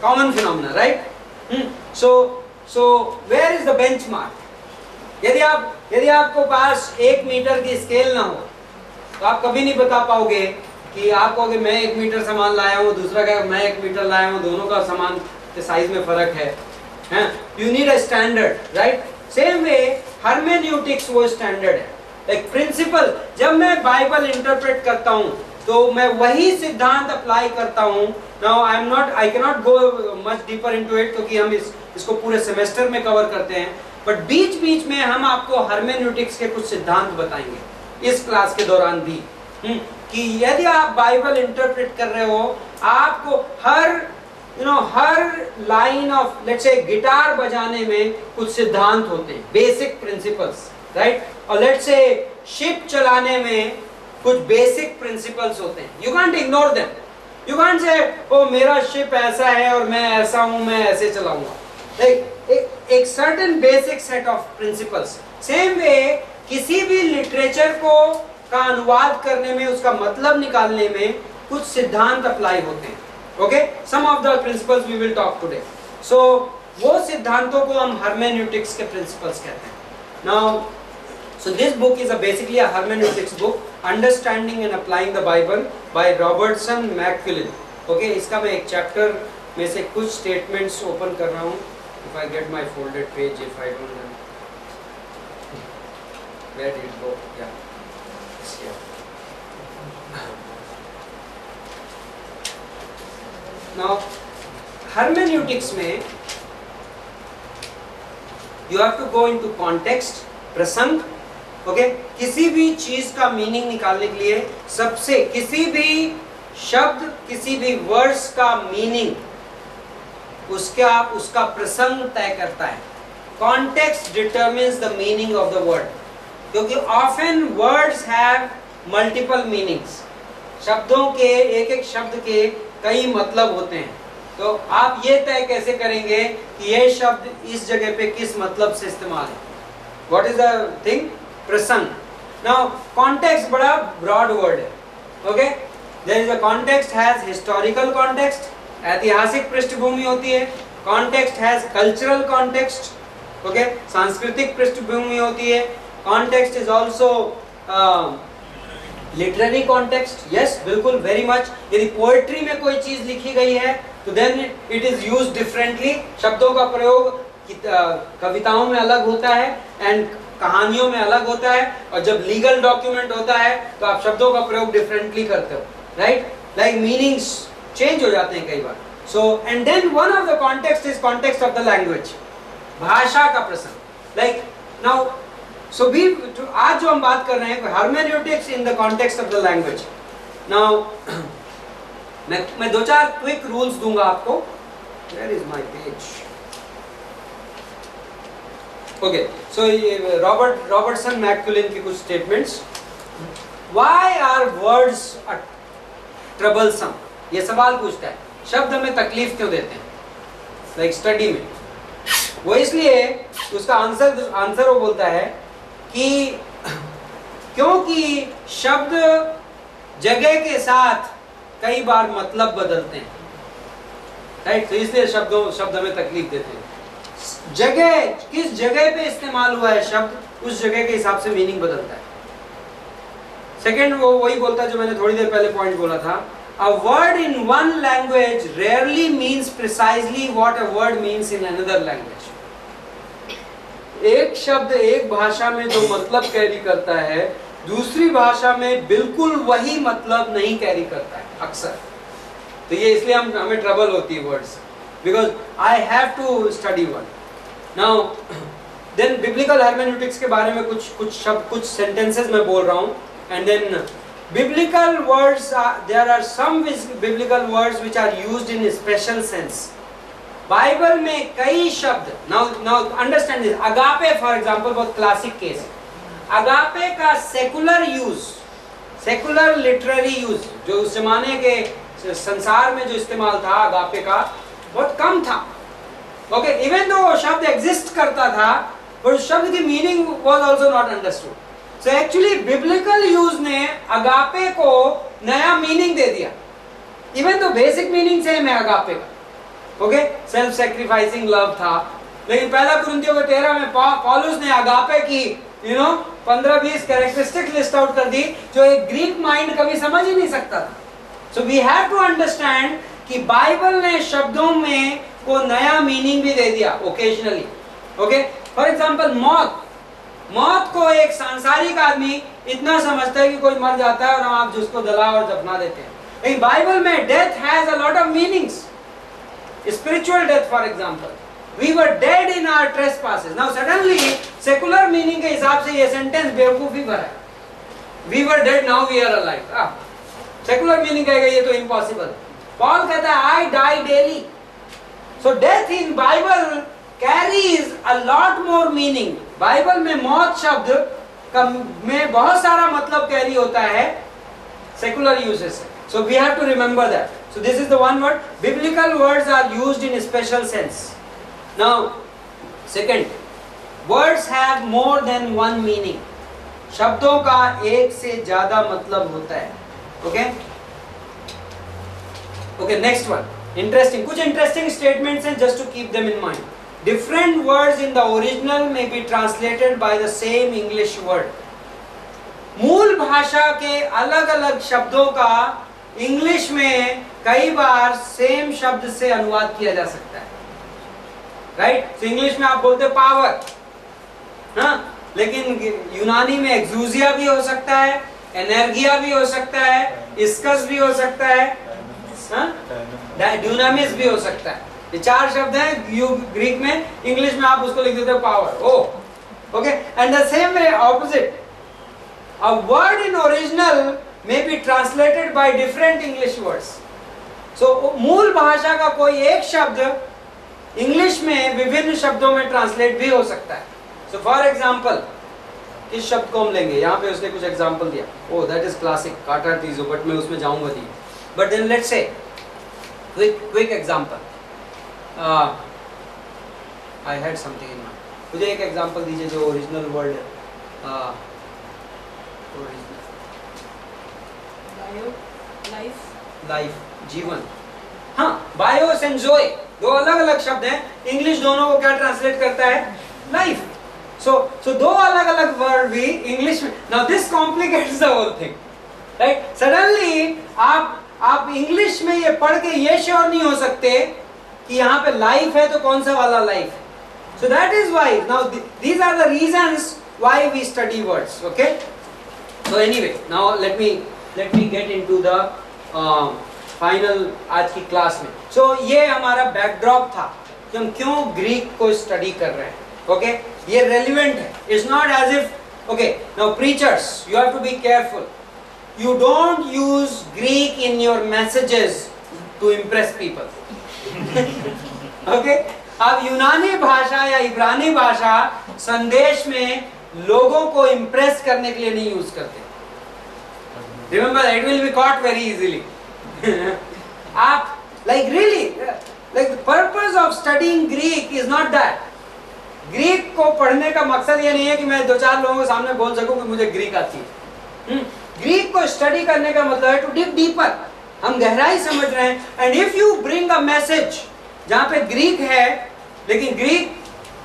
Common phenomena, right? So where is the benchmark? यदि आपको पास 1 मीटर की स्केल ना हो तो आप कभी नहीं बता पाओगे कि आप कहोगे मैं 1 मीटर सामान लाया हूँ, दूसरा कहेगा मैं 1 मीटर लाया हूँ, दोनों का सामान के साइज में फर्क है. You need a standard, right? Same way hermeneutics वो स्टैंडर्ड है. लाइक प्रिंसिपल, जब मैं बाइबल इंटरप्रेट करता हूँ तो मैं वही सिद्धांत अप्लाई करता हूँ. Now I can not go much deeper into it क्योंकि हम इसको पूरे सेमेस्टर में कवर करते हैं, बट बीच बीच में हम आपको हर्मेन्यूटिक्स के कुछ सिद्धांत बताएंगे इस क्लास के दौरान भी. कि यदि आप बाइबल इंटरप्रेट कर रहे हो, आपको हर line of, let's say guitar बजाने में कुछ सिद्धांत होते हैं, बेसिक प्रिंसिपल्स, राइट? और लेट्स से शिप चलाने में कुछ बेसिक प्रिंसिपल्स होते हैं. You can't ignore them. You can't say ओ मेरा शिप ऐसा है और मैं ऐसा हूं, मैं ऐसे चलाऊंगा. लाइक एक certain basic set of principles. Same way किसी भी लिटरेचर का अनुवाद करने में, उसका मतलब निकालने में कुछ सिद्धांत अप्लाई होते हैं. Okay, some of the principles we will talk today. So वो सिद्धांतों को हम हर्मेन्यूटिक्स के प्रिंसिपल्स कहते हैं. Now so this book is basically a hermeneutics book, understanding and applying the Bible by Robertson McQuillan. Okay, इसका मैं एक चैप्टर में से कुछ स्टेटमेंट्स ओपन कर रहा हूँ. If I get my folded page, if I don't know where did it go? Yeah, it's here. Now hermeneutics में you have to go into context, प्रसंग. ओके, किसी भी चीज का मीनिंग निकालने के लिए सबसे, किसी भी शब्द, किसी भी वर्ड्स का मीनिंग उसका प्रसंग तय करता है. Context determines the meaning of the word, क्योंकि often words have multiple meanings. शब्दों के, एक शब्द के कई मतलब होते हैं. तो आप ये तय कैसे करेंगे कि ये शब्द इस जगह पे किस मतलब से इस्तेमाल है? What is the thing? प्रसंग. नाउ कॉन्टेक्स्ट बड़ा ब्रॉड वर्ड है. Okay, there is a context has historical context, ऐतिहासिक पृष्ठभूमि होती है. Context has cultural context, okay, सांस्कृतिक पृष्ठभूमि होती है. Context is also literary context. Yes, बिल्कुल, वेरी मच. यदि पोएट्री में कोई चीज लिखी गई है तो then it is used differently. शब्दों का प्रयोग कविताओं में अलग होता है एंड कहानियों में अलग होता है, और जब लीगल डॉक्यूमेंट होता है तो आप शब्दों का प्रयोग डिफरेंटली करते हो, राइट? लाइक मीनिंग्स चेंज हो जाते हैं कई बार. So and then one of the context is context of the language, भाषा का प्रसंग. लाइक नाउ सो भी आज जो हम बात कर रहे हैं hermeneutics in the context of the language. Now मैं 2-4 क्विक रूल्स दूंगा आपको. Where is my page? Okay, so Robertson McQuilkin की कुछ statements. Why are words troublesome? ये सवाल पूछता है, शब्द हमें तकलीफ क्यों देते हैं? लाइक स्टडी में वो इसलिए उसका आंसर वो बोलता है कि क्योंकि शब्द जगह के साथ कई बार मतलब बदलते हैं, राइट। तो इसलिए शब्द हमें तकलीफ देते हैं। जगह, किस जगह पे इस्तेमाल हुआ है शब्द, उस जगह के हिसाब से मीनिंग बदलता है। सेकंड वो वही बोलता है जो मैंने थोड़ी देर पहले पॉइंट बोला था, a word in one language rarely means precisely what a word means in another language. एक शब्द एक भाषा में जो मतलब कैरी करता है दूसरी भाषा में बिल्कुल वही मतलब नहीं कैरी करता है अक्सर। तो ये इसलिए हमें ट्रबल होती है words, because I have to study word. Now then biblical hermeneutics के बारे में कुछ शब्द, कुछ सेंटेंसेस मैं बोल रहा हूँ, and then biblical words there are some biblical words which are used in a special sense. Bible में कई शब्द, now understand this, agape for example बहुत क्लासिक केस है। agape का secular use, secular literary use जो उस जमाने के संसार में जो इस्तेमाल था agape का बहुत कम था। ओके, इवन दो शब्द एग्जिस्ट करता था पर उस शब्द की meaning was also not understood. So actually biblical use ने अगापे को नया मीनिंग दे दिया, इवन तो बेसिक मीनिंग सेम है अगापे का। ओके, सेल्फ सैक्रिफाइसिंग लव था, लेकिन पहला कुरिन्थियों के 13 में पौलुस ने अगापे की 15-20 कैरेक्टरिस्टिक लिस्ट आउट कर दी जो एक ग्रीक माइंड कभी समझ ही नहीं सकता था। So we have to understand कि बाइबल ने शब्दों में को नया मीनिंग भी दे दिया ओकेजनली। ओके, फॉर एग्जांपल मौत को एक सांसारिक आदमी इतना समझता है कि कोई मर जाता है और हम आप जिसको जला और दफना देते हैं, लेकिन बाइबल में death has a lot of meanings. Spiritual death for example, we were dead in our trespasses. Now suddenly secular meaning के हिसाब से ये सेंटेंस बेवकूफी भरा है, we were dead now we are alive. Secular meaning कहेगा ये तो इम्पॉसिबल। पॉल कहता है I die daily. So death in Bible carries a lot more meaning. Bible में मौत शब्द का में बहुत सारा मतलब कैरी होता है सेकुलर यूजेस से। So we have to remember that. So this is the one word. Biblical words are used in a special sense. Now, second, words have more than one meaning. शब्दों का एक से ज्यादा मतलब होता है। Okay? Okay, next one. Interesting. कुछ interesting statements हैं, just to keep them in mind. Different words in the original may be translated by the same English word. मूल भाषा के अलग अलग शब्दों का इंग्लिश में कई बार सेम शब्द से अनुवाद किया जा सकता है, राइट। तो इंग्लिश में आप बोलते पावर, हाँ, लेकिन यूनानी में एक्सूजिया भी हो सकता है, एनर्गिया भी हो सकता है, इस्कस भी हो सकता है, ड्यूनामिस भी हो सकता है। ये चार शब्द हैं ग्रीक में, इंग्लिश में आप उसको लिख देते हो power. Okay, and the same way opposite, a word in original may be translated by different English words. So मूल भाषा का कोई एक शब्द इंग्लिश में विभिन्न शब्दों में ट्रांसलेट भी हो सकता है। सो फॉर एग्जांपल, इस शब्द को हम लेंगे, यहाँ पे उसने कुछ एग्जांपल दिया, ओह दैट इज क्लासिक काटार्टिजो, बट मैं उसमें जाऊंगा नहीं। But then let's say quick example, I had something in mind. मुझे एक एग्जांपल दीजिए जो ओरिजिनल वर्ड है। लाइफ, जीवन, हाँ, बायोस एंड जोए दो अलग अलग शब्द हैं। इंग्लिश दोनों को क्या ट्रांसलेट करता है? लाइफ। सो दो अलग अलग वर्ड भी इंग्लिश में। Now this complicates the whole thing, right. Suddenly आप इंग्लिश में ये पढ़ के ये श्योर नहीं हो सकते कि यहाँ पे लाइफ है तो कौन सा वाला लाइफ है। So that is why now these are the reasons why we study words. Okay, so anyway, now let me get into the final आज की क्लास में। सो ये हमारा बैकड्रॉप था कि हम क्यों ग्रीक को स्टडी कर रहे हैं। ओके, ये रेलिवेंट है, it's not as if, okay, now preachers you have to be careful, you don't use Greek in your messages to impress people. Okay? अब यूनानी भाषा या इब्रानी भाषा संदेश में लोगों को इम्प्रेस करने के लिए नहीं यूज करते। Remember, it will be caught very easily. आप like really like the purpose of studying Greek is not that. Greek को पढ़ने का मकसद ये नहीं है कि मैं 2-4 लोगों के सामने बोल सकूं कि मुझे ग्रीक आती है। ग्रीक को स्टडी करने का मतलब है टू डिग डीपर, हम गहराई समझ रहे हैं। And if you bring a message जहां पे ग्रीक है, लेकिन ग्रीक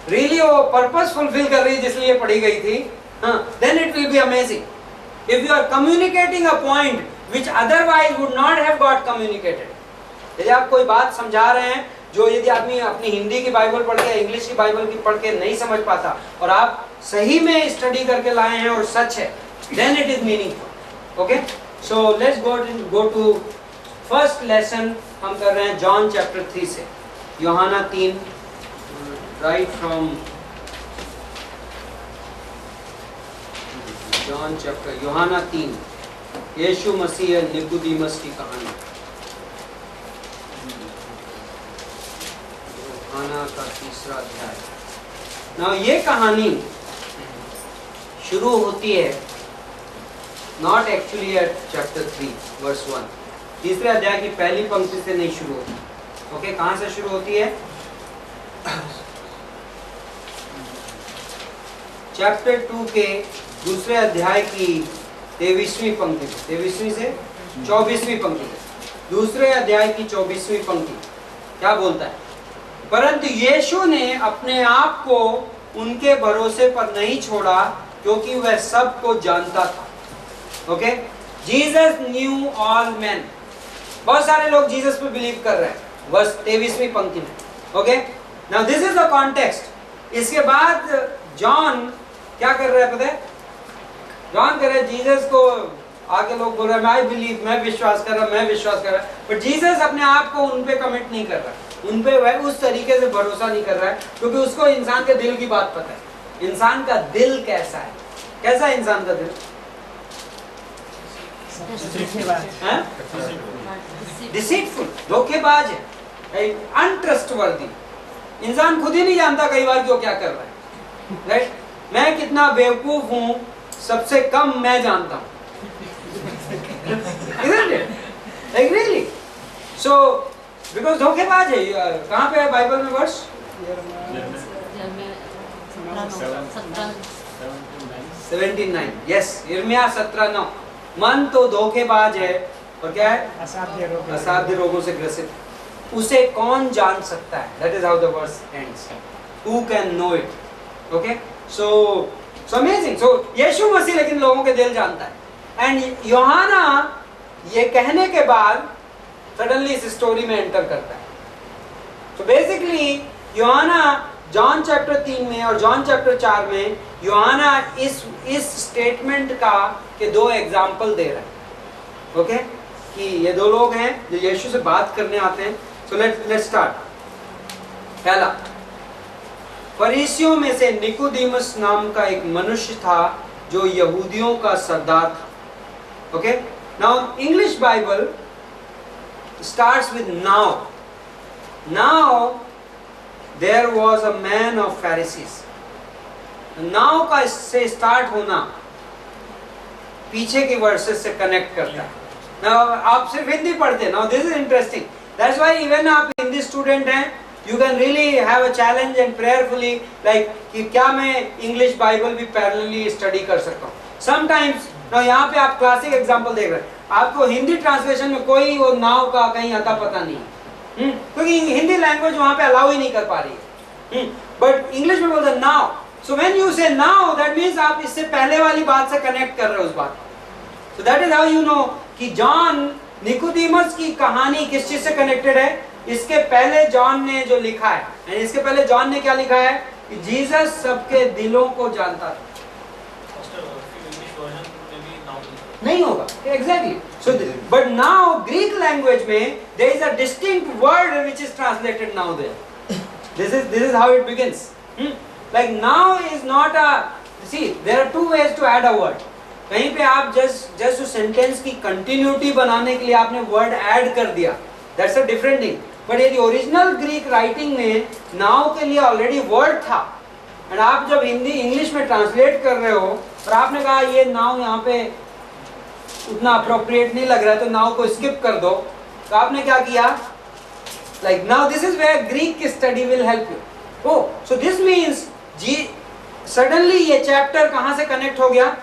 रियली वो पर्पस फुलफिल कर रही है जिसलिए पढ़ी गई थी, then it will be amazing. If you are communicating a point which otherwise would not have got communicated, यदि आप कोई बात समझा रहे हैं जो यदि आदमी अपनी हिंदी की बाइबल पढ़ के, इंग्लिश की बाइबल की पढ़ के नहीं समझ पाता, और आप सही में स्टडी करके लाए हैं और सच है, then it is meaningful. Okay, so let's go to first lesson. हम कर रहे हैं जॉन चैप्टर 3 से, यूहन्ना 3, right from जॉन चैप्टर, यूहन्ना 3, यीशु मसीह निकोदेमुस की कहानी, यूहन्ना का 3रा अध्याय। ना ये कहानी शुरू होती है not actually at chapter 3 verse 1, 3रे अध्याय की पहली पंक्ति से नहीं शुरू होती। ओके, कहां से शुरू होती है? चैप्टर 2 के 2रे अध्याय की 23वीं पंक्ति, 23वीं से 24वीं पंक्ति, 2रे अध्याय की 24वीं पंक्ति क्या बोलता है? परंतु यीशु ने अपने आप को उनके भरोसे पर नहीं छोड़ा क्योंकि वह सबको जानता था। Okay, Jesus knew all man. बहुत सारे लोग जीसस पे बिलीव कर रहे हैं, बस 23वीं पंक्ति में। Okay, now this is the context. इसके बाद जॉन क्या कर रहा है पता है? जॉन कह रहे हैं जीसस को आके लोग बोल रहे हैं आई बिलीव, मैं विश्वास कर रहा, बट जीसस अपने आप को उन पे कमिट नहीं कर रहा, उन पे वह उस तरीके से भरोसा नहीं कर रहा है, क्योंकि उसको इंसान के दिल की बात पता है। इंसान का दिल कैसा है? कैसा है इंसान का दिल? डिसीटफुल, धोखेबाज है, अनट्रस्टवर्दी। इंसान खुद ही नहीं जानता कई बार कि वो क्या कर रहा है। राइट? मैं कितना बेवकूफ हूं सबसे कम मैं जानता हूं। Isn't it? Like really? So because धोखेबाज है। कहाँ पे है बाइबल में वर्ष? 17:9। यस, यिर्मयाह 17:9। मन तो धोखेबाज है और क्या है? असाध्य रोगों से ग्रसित, उसे कौन जान सकता है? That is how the verse ends. Who can know it? Okay? So amazing. So यीशु मसीह लेकिन लोगों के दिल जानता है। एंड यूहन्ना ये कहने के बाद सडनली इस स्टोरी में एंटर करता है। तो बेसिकली यूहन्ना जॉन चैप्टर 3 में और जॉन चैप्टर 4 में यूहन्ना इस स्टेटमेंट का के 2 एग्जाम्पल दे रहा है। ओके, कि ये 2 लोग हैं जो यीशु से बात करने आते हैं। So let's start. पहला, फरीसियों में से निकोदेमुस नाम का एक मनुष्य था जो यहूदियों का सरदार था। Okay, now English Bible starts with now. Now there was a man of Pharisees. Now का से स्टार्ट होना पीछे के वर्सेस से कनेक्ट करता है। Now आप सिर्फ हिंदी पढ़ते हैं। Now this is interesting. That's why even आप हिंदी स्टूडेंट हैं, you can really have a challenge and prayerfully like कि क्या मैं इंग्लिश बाइबल भी पैरेलली स्टडी कर सकता हूँ। Sometimes now यहाँ पे आप क्लासिक एग्जाम्पल देख रहे हैं, आपको हिंदी ट्रांसलेशन में कोई वो नाव का कहीं आता पता नहीं है, क्योंकि हिंदी लैंग्वेज वहाँ पे अलाउ ही नहीं कर पा रही है। बट इंग्लिश में बोलते नाव। सो व्हेन यू से नाव, दैट मींस आप इससे पहले वाली बात से कनेक्ट कर रहे हो उस बात को। सो that is how you know कि जॉन निकोदेमुस की कहानी किस चीज से कनेक्टेड है। इसके पहले जॉन ने जो लिखा है, इसके पहले जॉन ने क्या लिखा है कि जीसस सबके दिलों को जानता था। नहीं होगा, exactly. So but now Greek language में there is a distinct word which is translated now there. This is how it begins. Like now is not a, see there are 2 ways to add a word. कहीं पे आप just उस sentence की continuity बनाने के लिए आपने word add कर दिया, that's a different thing. But यदि ओरिजिनल ग्रीक राइटिंग में नाउ के लिए ऑलरेडी वर्ड था, एंड आप जब हिंदी इंग्लिश में ट्रांसलेट कर रहे हो और आपने कहा ये नाउ यहाँ पे उतना अप्रोप्रिएट नहीं लग रहा है तो नाउ को स्किप कर दो, तो आपने क्या किया? Like now this is where Greek study will help you. Oh, so this means जी सडनली ये चैप्टर कहां से कनेक्ट हो गया?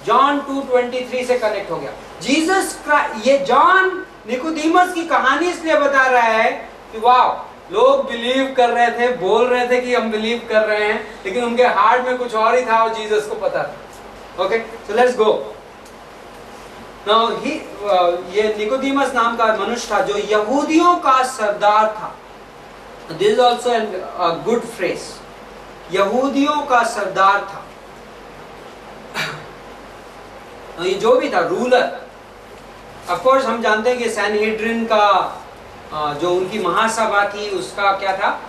जॉन 2:23 से कनेक्ट हो गया। जीसस क्राइस्ट, ये जॉन निकोदेमस की कहानी इसलिए बता रहा है कि वाह, लोग बिलीव कर रहे थे, बोल रहे थे कि हम बिलीव कर रहे हैं, लेकिन उनके हार्ट में कुछ और ही था और जीसस को पता था। Okay, so let's go now. ये निकोदेमस नाम का मनुष्य था जो यहूदियों का सरदार था। This is also a good phrase, यहूदियों का सरदार था। ये जो भी था रूलर, ऑफ कोर्स हम जानते हैं कि सैनहेड्रिन का जो उनकी महासभा थी उसका क्या था?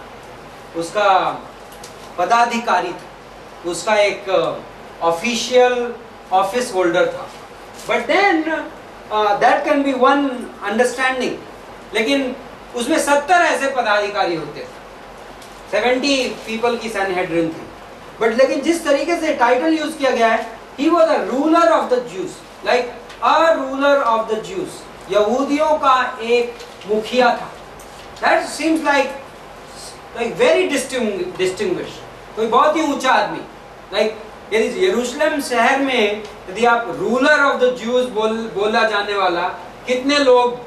उसका पदाधिकारी था, उसका एक ऑफिशियल ऑफिस होल्डर था। But then that can be one understanding, लेकिन उसमें 70 ऐसे पदाधिकारी होते थे, 70 पीपल की सैनहेड्रिन थी। बट लेकिन जिस तरीके से टाइटल यूज किया गया है, he was a ruler of the Jews, like a ruler of the Jews, यहूदियों का एक मुखिया था। That seems like very distinguished, कोई बहुत ही ऊंचा आदमी। Like यदि यरूशलेम शहर में यदि आप रूलर ऑफ द ज्यूज बोला जाने वाला, कितने लोग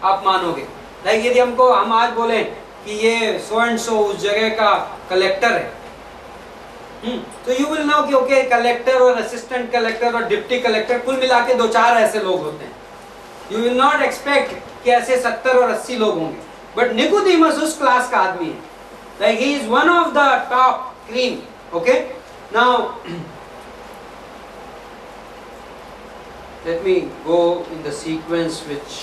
आप मानोगे? लाइक यदि हम आज बोले कि ये सो एंड सो उस जगह का कलेक्टर है, तो यू विल नो कि ओके, कलेक्टर और असिस्टेंट कलेक्टर और डिप्टी कलेक्टर कुल मिला के 2-4 ऐसे लोग होते हैं। यू विल नॉट एक्सपेक्ट कि ऐसे 70 और 80 लोग होंगे। बट निकोदेमस उस क्लास का आदमी है, like he is one of the top cream. Okay, now let me go in the sequence which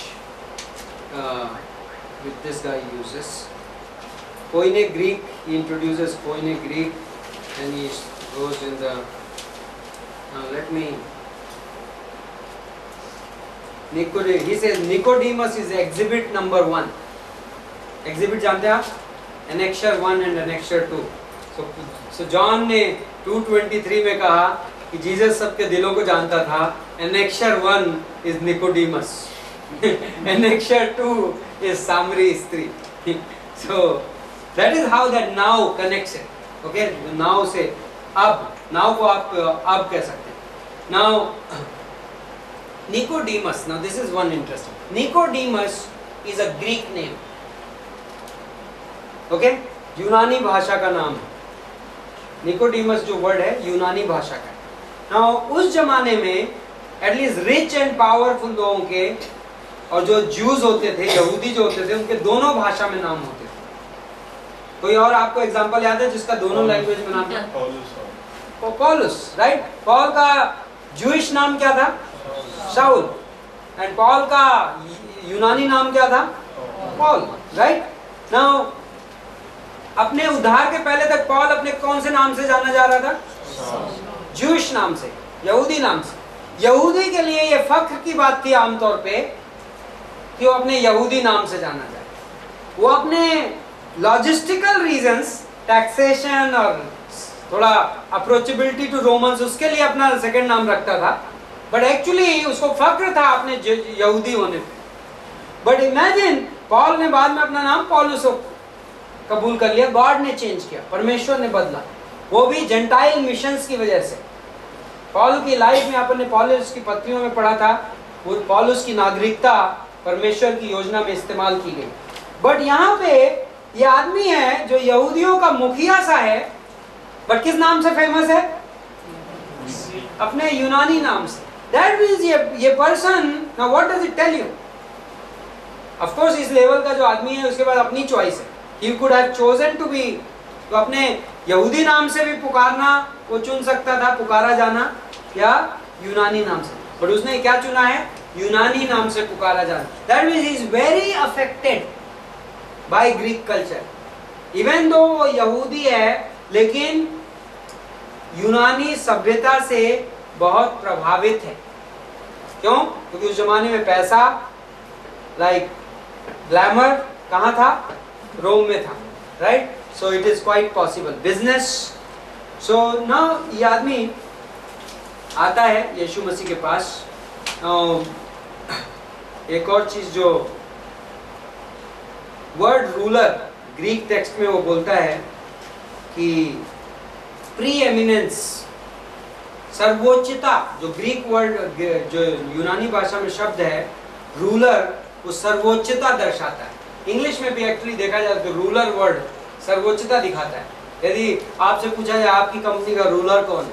this guy uses. Koine Greek, he introduces Koine Greek and he goes in the, now let me, he says Nicodemus is exhibit number 1. Exhibit जानते हैं आप? Annexure 1 and Annexure 2. So John ने 2:23 में कहा कि Jesus सबके दिलों को जानता था। Annexure 1 is Nicodemus. Annexure 2 is सामरी स्त्री। So that is how that now connects it. Okay, now से अब, now को आप अब कह सकते हैं। Now Nicodemus, now this is one interesting. Nicodemus is a Greek name. Okay, यूनानी भाषा का नाम है। निकोडेमस जो वर्ड है यूनानी भाषा का है। Now उस जमाने में एटलीस्ट रिच एंड पावरफुल लोगों के और जो ज्यूज होते थे, यहूदी जो होते थे, उनके दोनों भाषा में नाम होते थे। कोई और आपको एग्जांपल याद है जिसका दोनों लैंग्वेज में नाम था? पौलुस, राइट? पॉल का जूइश नाम क्या था? शाउल। एंड पॉल का यूनानी नाम क्या था? Paul, right? नाउ अपने उद्धार के पहले तक पॉल अपने कौन से नाम से जाना जा रहा था? जूइश नाम से, यहूदी नाम से। यहूदी के लिए ये फख्र की बात थी आमतौर पे कि वो अपने यहूदी नाम से जाना जाए। वो अपने लॉजिस्टिकल रीजंस, टैक्सेशन और थोड़ा अप्रोचेबिलिटी टू रोमन्स, उसके लिए अपना सेकंड नाम रखता था। बट एक्चुअली उसको फख्र था अपने यहूदी होने पे। बट इमेजिन, पॉल ने बाद में अपना नाम पौलुस कबूल कर लिया, गॉड ने चेंज किया, परमेश्वर ने बदला, वो भी जेंटाइल मिशंस की वजह से। पॉल की लाइफ में आपने पॉलुस की पत्रियों में पढ़ा था, वो पॉलुस की नागरिकता परमेश्वर की योजना में इस्तेमाल की गई। बट यहाँ पे ये आदमी है जो यहूदियों का मुखिया सा है, बट किस नाम से फेमस है? अपने यूनानी नाम से। दैट मींस ये person, now what does it tell you? Of course इस लेवल का जो आदमी है उसके बाद अपनी चॉइस है। He could have chosen to be, तो अपने यहूदी नाम से भी पुकारना वो चुन सकता था, पुकारा जाना, या यूनानी नाम से। बट उसने क्या चुना है? यूनानी नाम से पुकारा जाना। That means he is very affected by Greek culture. Even though वो यहूदी है, लेकिन यूनानी सभ्यता से बहुत प्रभावित है। क्यों? क्योंकि उस जमाने में पैसा, लाइक ग्लैमर कहाँ था? रोम में था, right? So it is quite possible. Business. So now ये आदमी आता है यीशु मसीह के पास। एक और चीज, जो वर्ड रूलर ग्रीक टेक्स्ट में वो बोलता है कि प्री एमिनेंस, सर्वोच्चता, जो ग्रीक वर्ड, जो यूनानी भाषा में शब्द है रूलर, वो सर्वोच्चता दर्शाता है। इंग्लिश में भी एक्चुअली देखा जाए तो रूलर वर्ड सर्वोच्चता दिखाता है। यदि आपसे पूछा जाए आपकी कंपनी का रूलर कौन है,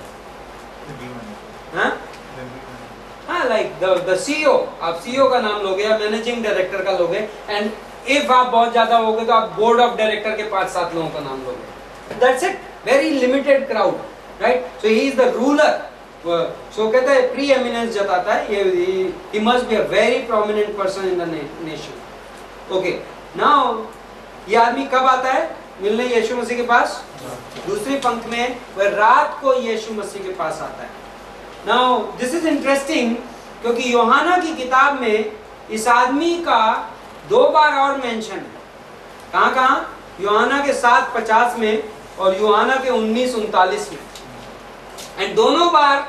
हाँ, लाइक द सीईओ, आप सीईओ का नाम लोगे या मैनेजिंग डायरेक्टर का लोगे, एंड इफ आप बहुत ज्यादा होगे तो आप बोर्ड ऑफ डायरेक्टर के 5-7 लोगों का नाम लोगे। That's it, very limited crowd, right? So he is the ruler. So कहते हैं प्री एमिनेंस जताता है, ये he must be a very prominent person in the nation. Okay, now ये आदमी कब आता है मिलने यीशु मसीह के पास? दूसरी पंक्ति में वह रात को यीशु मसीह के पास आता है। नाउ दिस इज इंटरेस्टिंग, क्योंकि यूहन्ना की किताब में इस आदमी का 2 बार और मेंशन है। कहाँ कहाँ? यूहन्ना के 7:50 में और यूहन्ना के 19:39 में, एंड दोनों बार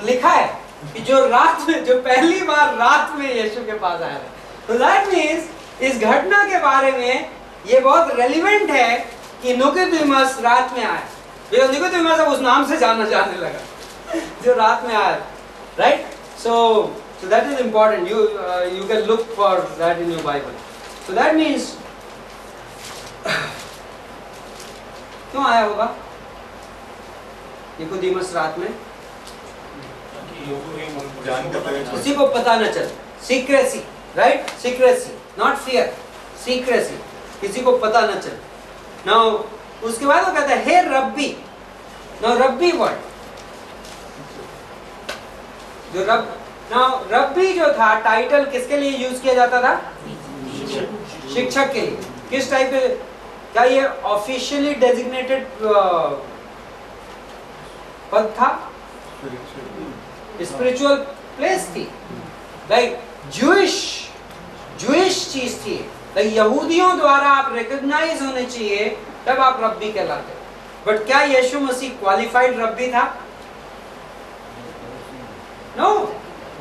लिखा है कि जो रात में, जो पहली बार रात में यीशु के पास आया है। तो दैट मीन्स इस घटना के बारे में ये बहुत रेलिवेंट है कि निकोदेमस रात में आया। ये निकोदेमस अब उस नाम से जाने लगा जो रात में आया, right? So that is important, you can look for that in your Bible. So that means क्यों आया होगा निकोदेमस रात में? किसी को पता न चले, secrecy, right? Secrecy, not fear, secrecy, किसी को पता न चले। नाउ उसके बाद वो कहता है हे रब्बी। नाउ रब्बी वर्ड, जो रब्बी जो था टाइटल किसके लिए यूज किया जाता था? शिक्षक के लिए। किस टाइप के? क्या ये ऑफिशियली डेजिग्नेटेड पद था? स्पिरिचुअल प्लेस थी, लाइक जूइश चीज थी, लाइक यहूदियों द्वारा आप रिकॉग्नाइज होने चाहिए, तब आप रब्बी कहलाते। बट क्या यीशु मसीह क्वालिफाइड रब्बी था? नो।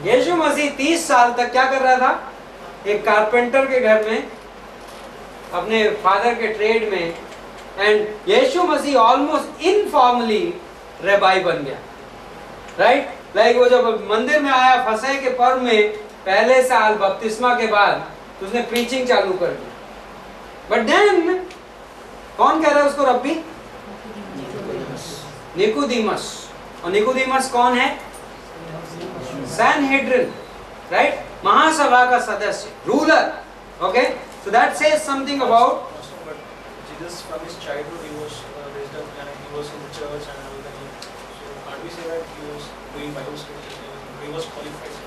यीशु मसीह 30 साल तक क्या कर रहा था? एक कारपेंटर के घर में, अपने फादर के ट्रेड में, and Yeshu Masih almost informally rabbi बन गया, राइट? लाइक वो जब मंदिर में आया फसह के पर्व में पहले साल बपतिस्मा के बाद, तो उसने प्रीचिंग चालू कर दी। बट देन कौन कह रहा है उसको रब्बी? निकोदेमस। और निकोदेमस कौन है? Sanhedrin, right? महासभा का सदस्य, ruler. Okay, so that says something about Jesus from his childhood he was raised up and he was in the church and everything. So can't we say that he was doing Bible studies and he was qualified?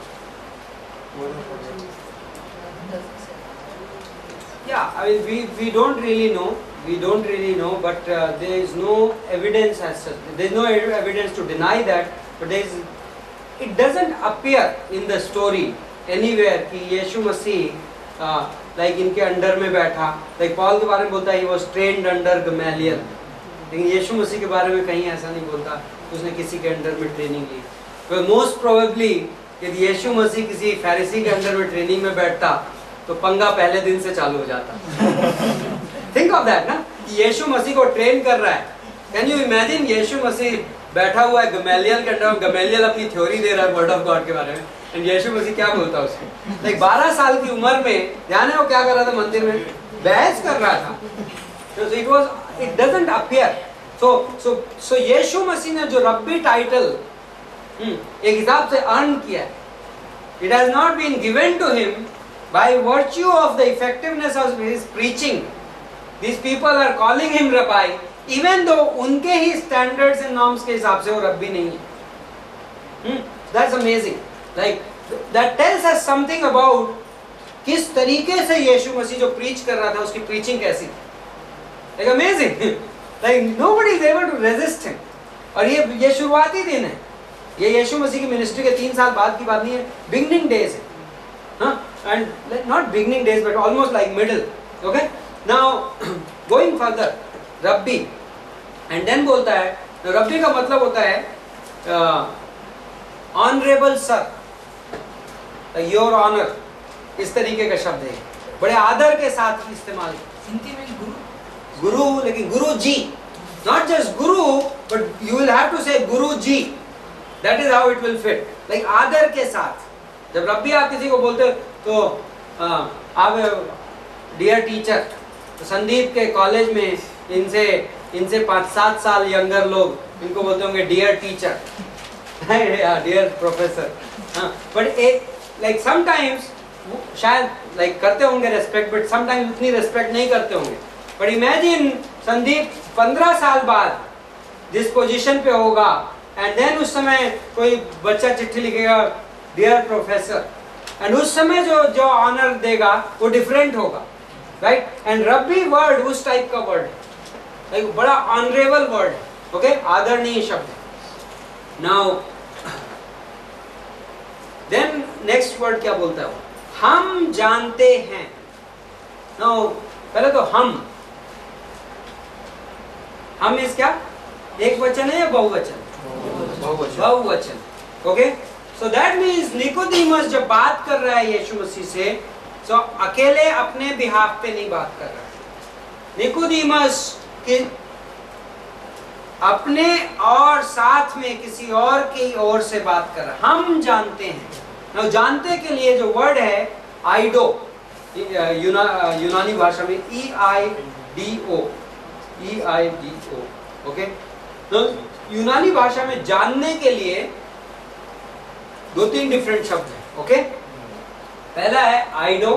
Yeah, I mean we don't really know, but there is no evidence as such. There is no evidence to deny that, but it doesn't appear in the story anywhere कि यीशु मसीह like इनके under में बैठा। Like Paul के बारे में बोलता है he was trained under Gamaliel, लेकिन यीशु मसीह के बारे में कहीं ऐसा नहीं बोलता उसने किसी के अंडर में ट्रेनिंग ली। तो मोस्ट प्रोबेबली यदि यीशु मसीह किसी फैरिसी के अंडर में ट्रेनिंग में बैठता तो पंगा पहले दिन से चालू हो जाता। थिंक ऑफ दैट ना, कि यीशु मसीह को ट्रेन कर रहा है। कैन यू इमेजिन यीशु मसीह बैठा हुआ है गमैलियल के अंडर, गमैलियल अपनी थ्योरी दे रहा है वर्ड ऑफ गॉड के बारे में, एंड यीशु मसीह क्या बोलता है उसको? लाइक 12 साल की उम्र में, ध्यान है वो क्या कर रहा था मंदिर में? बहस कर रहा था। तो इट डजंट अपीयर। सो यीशु मसीह ने जो रब्बी टाइटल एक हिसाब से अर्न किया, it has not been given to him by virtue of the effectiveness of his preaching. These people are calling him rabbi, even though उनके ही standards and norms के हिसाब से वो रब्बी नहीं है। That's amazing. Like that tells us something about किस तरीके से यीशु मसीह जो प्रीच कर रहा था उसकी प्रीचिंग कैसी थी। Like amazing. Like nobody is able to resist him. और ये शुरुआती दिन है, ये यीशु मसीह की मिनिस्ट्री के 3 साल बाद की बात नहीं है, beginning days है, हाँ? And not beginning days but almost like middle. Okay? Now going further, rabi, and then बोलता है, रब्बी का मतलब होता है ऑनरेबल सर, योर ऑनर, इस तरीके का शब्द है, बड़े आदर के साथ इस्तेमाल। हिंदी में गुरु, गुरु, लेकिन गुरु जी, not just guru, but you will have to say guru ji. That is how it will fit. Like आदर के साथ जब रब्बी आप किसी को बोलते हो तो आप डियर टीचर, तो संदीप के कॉलेज में इनसे 5-7 साल यंगर लोग इनको बोलते होंगे dear teacher, dear professor. But एक लाइक समटाइम्स शायद लाइक करते होंगे रेस्पेक्ट, बट समटाइम्स उतनी रेस्पेक्ट नहीं करते होंगे. बट इमेजिन संदीप 15 साल बाद जिस पोजीशन पे होगा, एंड देन उस समय कोई बच्चा चिट्ठी लिखेगा डियर प्रोफेसर, एंड उस समय जो ऑनर देगा वो डिफरेंट होगा, राइट. एंड रब्बी वर्ड उस टाइप का वर्ड है, लाइक बड़ा ऑनरेबल वर्ड है, ओके, आदरणीय शब्द है. नाउ देन नेक्स्ट वर्ड क्या बोलता है वो, हम जानते हैं. नाउ पहले तो हम इस क्या एक वचन है या बहुवचन? बहुवचन. Okay, so that means Nicodemus जब बात कर रहा है यीशु मसीह से, तो अकेले अपने बिहाफ पे नहीं बात कर रहा है. निकोदेमस के अपने और साथ में किसी और की ओर से बात कर रहा है. हम जानते हैं. now जानते के लिए जो वर्ड है आइडो, यूनानी भाषा में EIDO, ओके. तो यूनानी भाषा में जानने के लिए 2-3 डिफरेंट शब्द हैं, ओके. पहला है आइडो,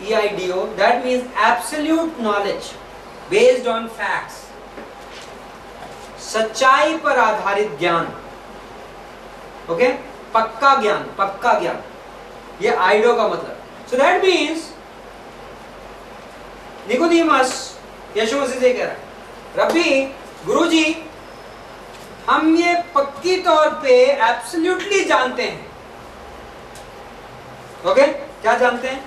EIDO, that means absolute knowledge based on facts, सच्चाई पर आधारित ज्ञान, ओके, पक्का ज्ञान, ये आइडो का मतलब. सो दैट मीन्स निकोदेमस यीशु मसीह से कह रहा है, रब्बी, गुरुजी, हम ये पक्की तौर पे एब्सोल्युटली जानते हैं, ओके. क्या जानते हैं?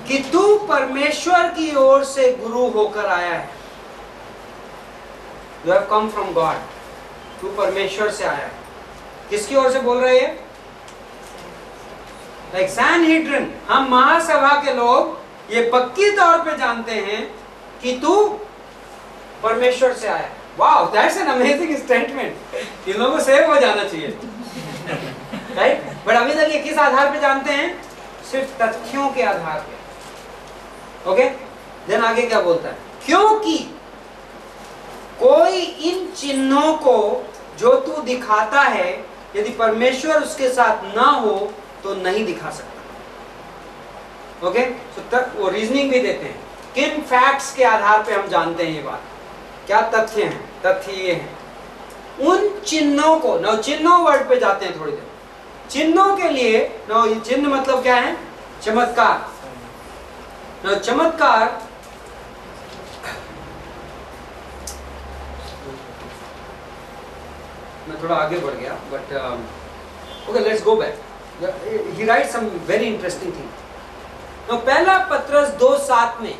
कि तू परमेश्वर की ओर से गुरु होकर आया है. You have come from God. तू परमेश्वर से आया है. किसकी ओर से बोल रहे हैं? लाइक सैनहेड्रिन, हम महासभा के लोग ये पक्की तौर पे जानते हैं कि तू परमेश्वर से आया. Wow, that's an amazing statement. इन लोगों को सेव हो जाना चाहिए, राइट. बट अभी तक ये किस आधार पे जानते हैं? सिर्फ तथ्यों के आधार पे, ओके. देन आगे क्या बोलता है? क्योंकि कोई इन चिन्हों को जो तू दिखाता है, यदि परमेश्वर उसके साथ ना हो तो नहीं दिखा सकता, ओके. तो वो रीजनिंग भी देते हैं किन फैक्ट्स के आधार पे हम जानते हैं ये बात. क्या तथ्य हैं? तथ्य ये हैं उन चिन्हों को. ना चिन्हों वर्ड पे जाते हैं थोड़ी देर. चिन्हों के लिए ना, चिन्ह मतलब क्या है? चमत्कार. ना चमत्कार मैं थोड़ा आगे बढ़ गया, but okay, let's go back. He write some very interesting thing. ना पहला पत्रस 2:7 में,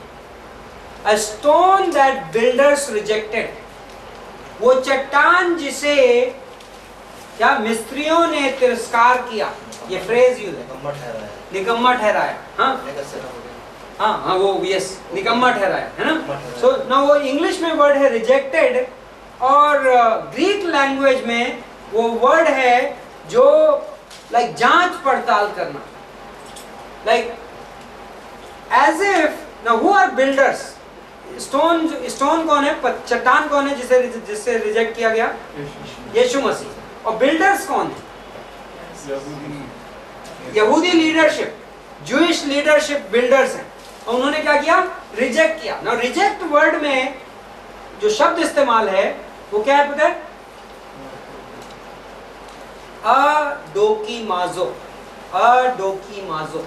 A stone that builders rejected, वो चट्टान जिसे क्या मिस्त्रियों ने तिरस्कार किया, ये फ्रेज यूज है, निकम्मा ठहराया. हाँ, वो यस, निकम्मा ठहराया, है ना. सो ना वो इंग्लिश में वर्ड है रिजेक्टेड, और ग्रीक लैंग्वेज में वो वर्ड है जो लाइक जांच पड़ताल करना, लाइक एज इफ. ना हु आर बिल्डर्स? स्टोन कौन है? चट्टान कौन है जिससे रिजेक्ट किया गया? यीशु मसीह. और बिल्डर्स कौन है? यहूदी लीडरशिप, जूइश लीडरशिप बिल्डर्स हैं. और उन्होंने क्या किया? रिजेक्ट किया. ना रिजेक्ट वर्ड में जो शब्द इस्तेमाल है वो क्या है पता है? अडोकीमाजो, अडोकीमाजो,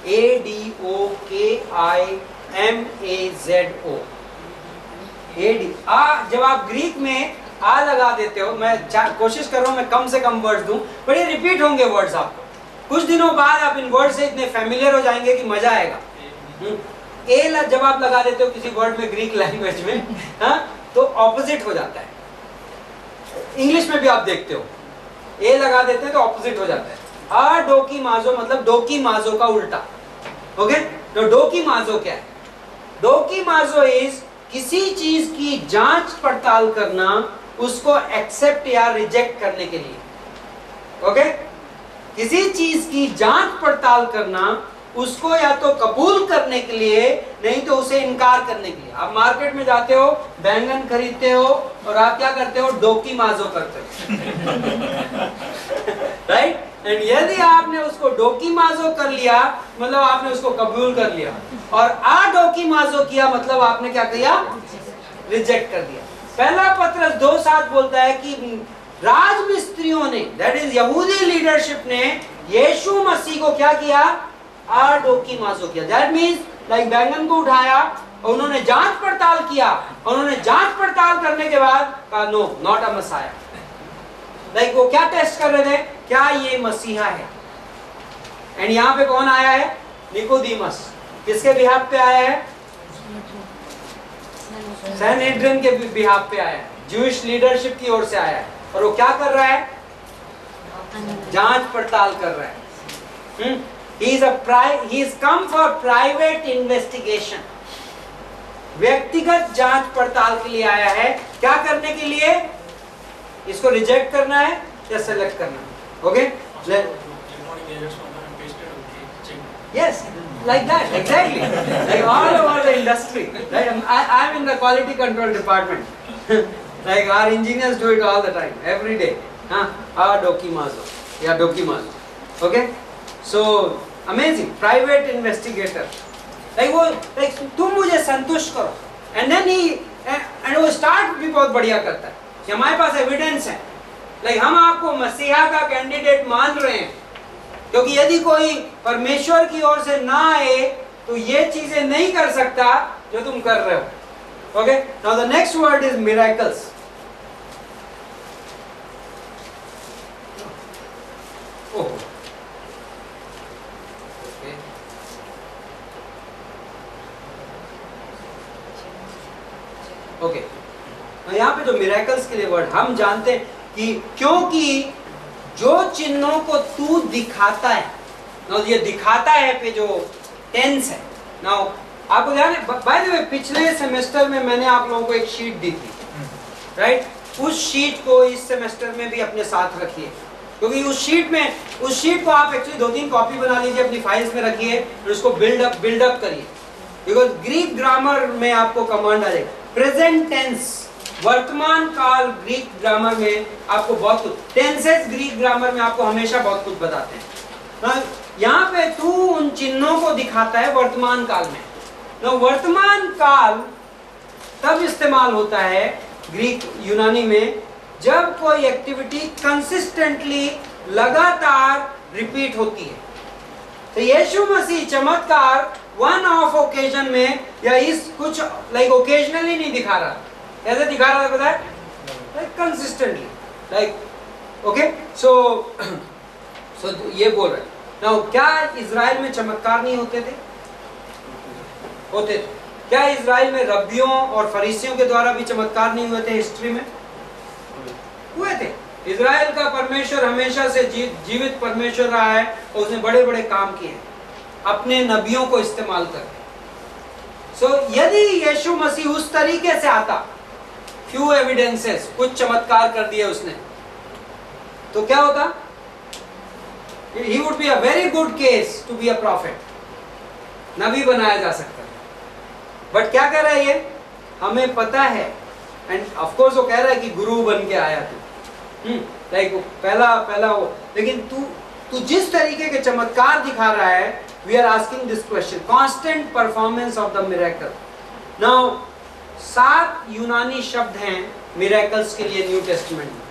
ADOKIMAZO. जब आप ग्रीक में आ लगा देते हो, मैं कोशिश कर रहा हूं मैं कम से कम वर्ड्स दूं, पर ये रिपीट होंगे वर्ड्स आपको. कुछ दिनों बाद आप इन वर्ड से इतने फैमिलियर हो जाएंगे कि मजा आएगा. ए जब आप लगा देते हो किसी वर्ड में ग्रीक लैंग्वेज में, तो ऑपोजिट हो जाता है. इंग्लिश में भी आप देखते हो, ए लगा देते हैं तो ऑपोजिट हो जाता है. अडोकीमाजो मतलब डोकीमाजो का उल्टा, ओके. तो डोकीमाजो क्या है? डोकीमाजो इज किसी चीज की जांच पड़ताल करना, उसको एक्सेप्ट या रिजेक्ट करने के लिए। ओके, किसी चीज की जांच पड़ताल करना, उसको या तो कबूल करने के लिए, नहीं तो उसे इनकार करने के लिए। आप मार्केट में जाते हो, बैंगन खरीदते हो और आप क्या करते हो, डोकी माजो करते हो राइट। एंड यदि आपने उसको डोकी माजो कर लिया, मतलब आपने उसको कबूल कर लिया, और डोकी माजो किया मतलब आपने क्या किया, रिजेक्ट कर दिया। पहला पत्रस 2:7 बोलता है कि राजमिस्त्रियों ने, दैट इज यहूदी लीडरशिप ने, यीशु मसीह को क्या किया, डोकी माजो किया। दैट मीन्स लाइक बैंगन को उठाया और उन्होंने जांच पड़ताल किया, और उन्होंने जांच पड़ताल करने के बाद कहा no, not a messiah. Like वो क्या टेस्ट कर रहे थे, क्या ये मसीहा है। एंड यहाँ पे कौन आया है, निकोदीमस, किसके बिहाफ पे आया है, सैनहेड्रिन के बिहाफ पे आया है, ज्यूइश लीडरशिप की ओर से आया है। और वो क्या कर रहा है, जांच पड़ताल कर रहा है। He is come for private investigation. व्यक्तिगत जांच पड़ताल के लिए आया है। क्या करने के लिए, इसको रिजेक्ट करना है या सेलेक्ट करना है। Okay, yes, like that, exactly, like all over the industry, right? I'm in the quality control department like our engineers do it all the time, every day. Dokimazo, yeah, dokimazo. Okay, so amazing, private investigator, like वो like तुम मुझे संतुष्ट करो, and then and वो start भी बहुत बढ़िया करता है कि हमारे पास एविडेंस है, like हम आपको मसीहा का कैंडिडेट मान रहे हैं, क्योंकि यदि कोई परमेश्वर की ओर से ना आए तो ये चीजें नहीं कर सकता जो तुम कर रहे हो। Okay, now the next word is miracles. Okay, यहाँ पे जो मिरेकल्स के लिए वर्ड, हम जानते हैं कि क्योंकि जो चिन्हों को तू दिखाता है, नाउ ये दिखाता है पे जो टेंस है। नाउ आपको ध्यान है, बाय द वे पिछले सेमेस्टर में मैंने आप लोगों को एक शीट दी थी, राइट? उस शीट को इस सेमेस्टर में भी अपने साथ रखिए, क्योंकि उस शीट को आप एक्चुअली 2-3 कॉपी बना लीजिए, अपनी फाइल्स में रखिए और उसको बिल्डअप करिए, बिकॉज ग्रीक ग्रामर में आपको कमांड आ जाएगा। प्रेजेंट टेंस, वर्तमान काल ग्रीक ग्रामर में आपको बहुत कुछ, टेंसेस ग्रीक ग्रामर में आपको हमेशा बहुत कुछ बताते हैं। यहाँ पे तू उन चिन्हों को दिखाता है वर्तमान काल में। ना वर्तमान काल तब इस्तेमाल होता है ग्रीक यूनानी में जब कोई एक्टिविटी कंसिस्टेंटली, लगातार रिपीट होती है। तो यीशु मसीह चमत्कार वन ऑफ ओकेजन में या इस कुछ लाइक ओकेजनली नहीं दिखा रहा, ऐसे दिखा रहा था, पता है, लाइक कंसिस्टेंटली, लाइक ओके। सो ये बोल रहे हैं। नाउ क्या इजराइल में चमत्कार नहीं होते थे? होते थे। क्या इजराइल में रब्बियों और फरीसियों के द्वारा भी चमत्कार नहीं हुए थे? हिस्ट्री में हुए थे। इजराइल का परमेश्वर हमेशा से जीवित परमेश्वर रहा है और उसने बड़े बड़े काम किए हैं अपने नबियों को इस्तेमाल करके। सो यदि यीशु मसीह उस तरीके से आता, फ्यू एविडेंसेस, कुछ चमत्कार कर दिए उसने, तो क्या होता? He would be a very good case to be a prophet, नबी बनाया जा सकता है। बट क्या कह रहा है ये? हमें पता है, एंड ऑफ कोर्स वो कह रहा है कि गुरु बन के आया तू, लाइक पहला वो, लेकिन तू जिस तरीके के चमत्कार दिखा रहा है, we are asking this question, constant performance of the miracle. Now 7 यूनानी शब्द हैं मिरेकल्स के लिए न्यू टेस्टमेंट में,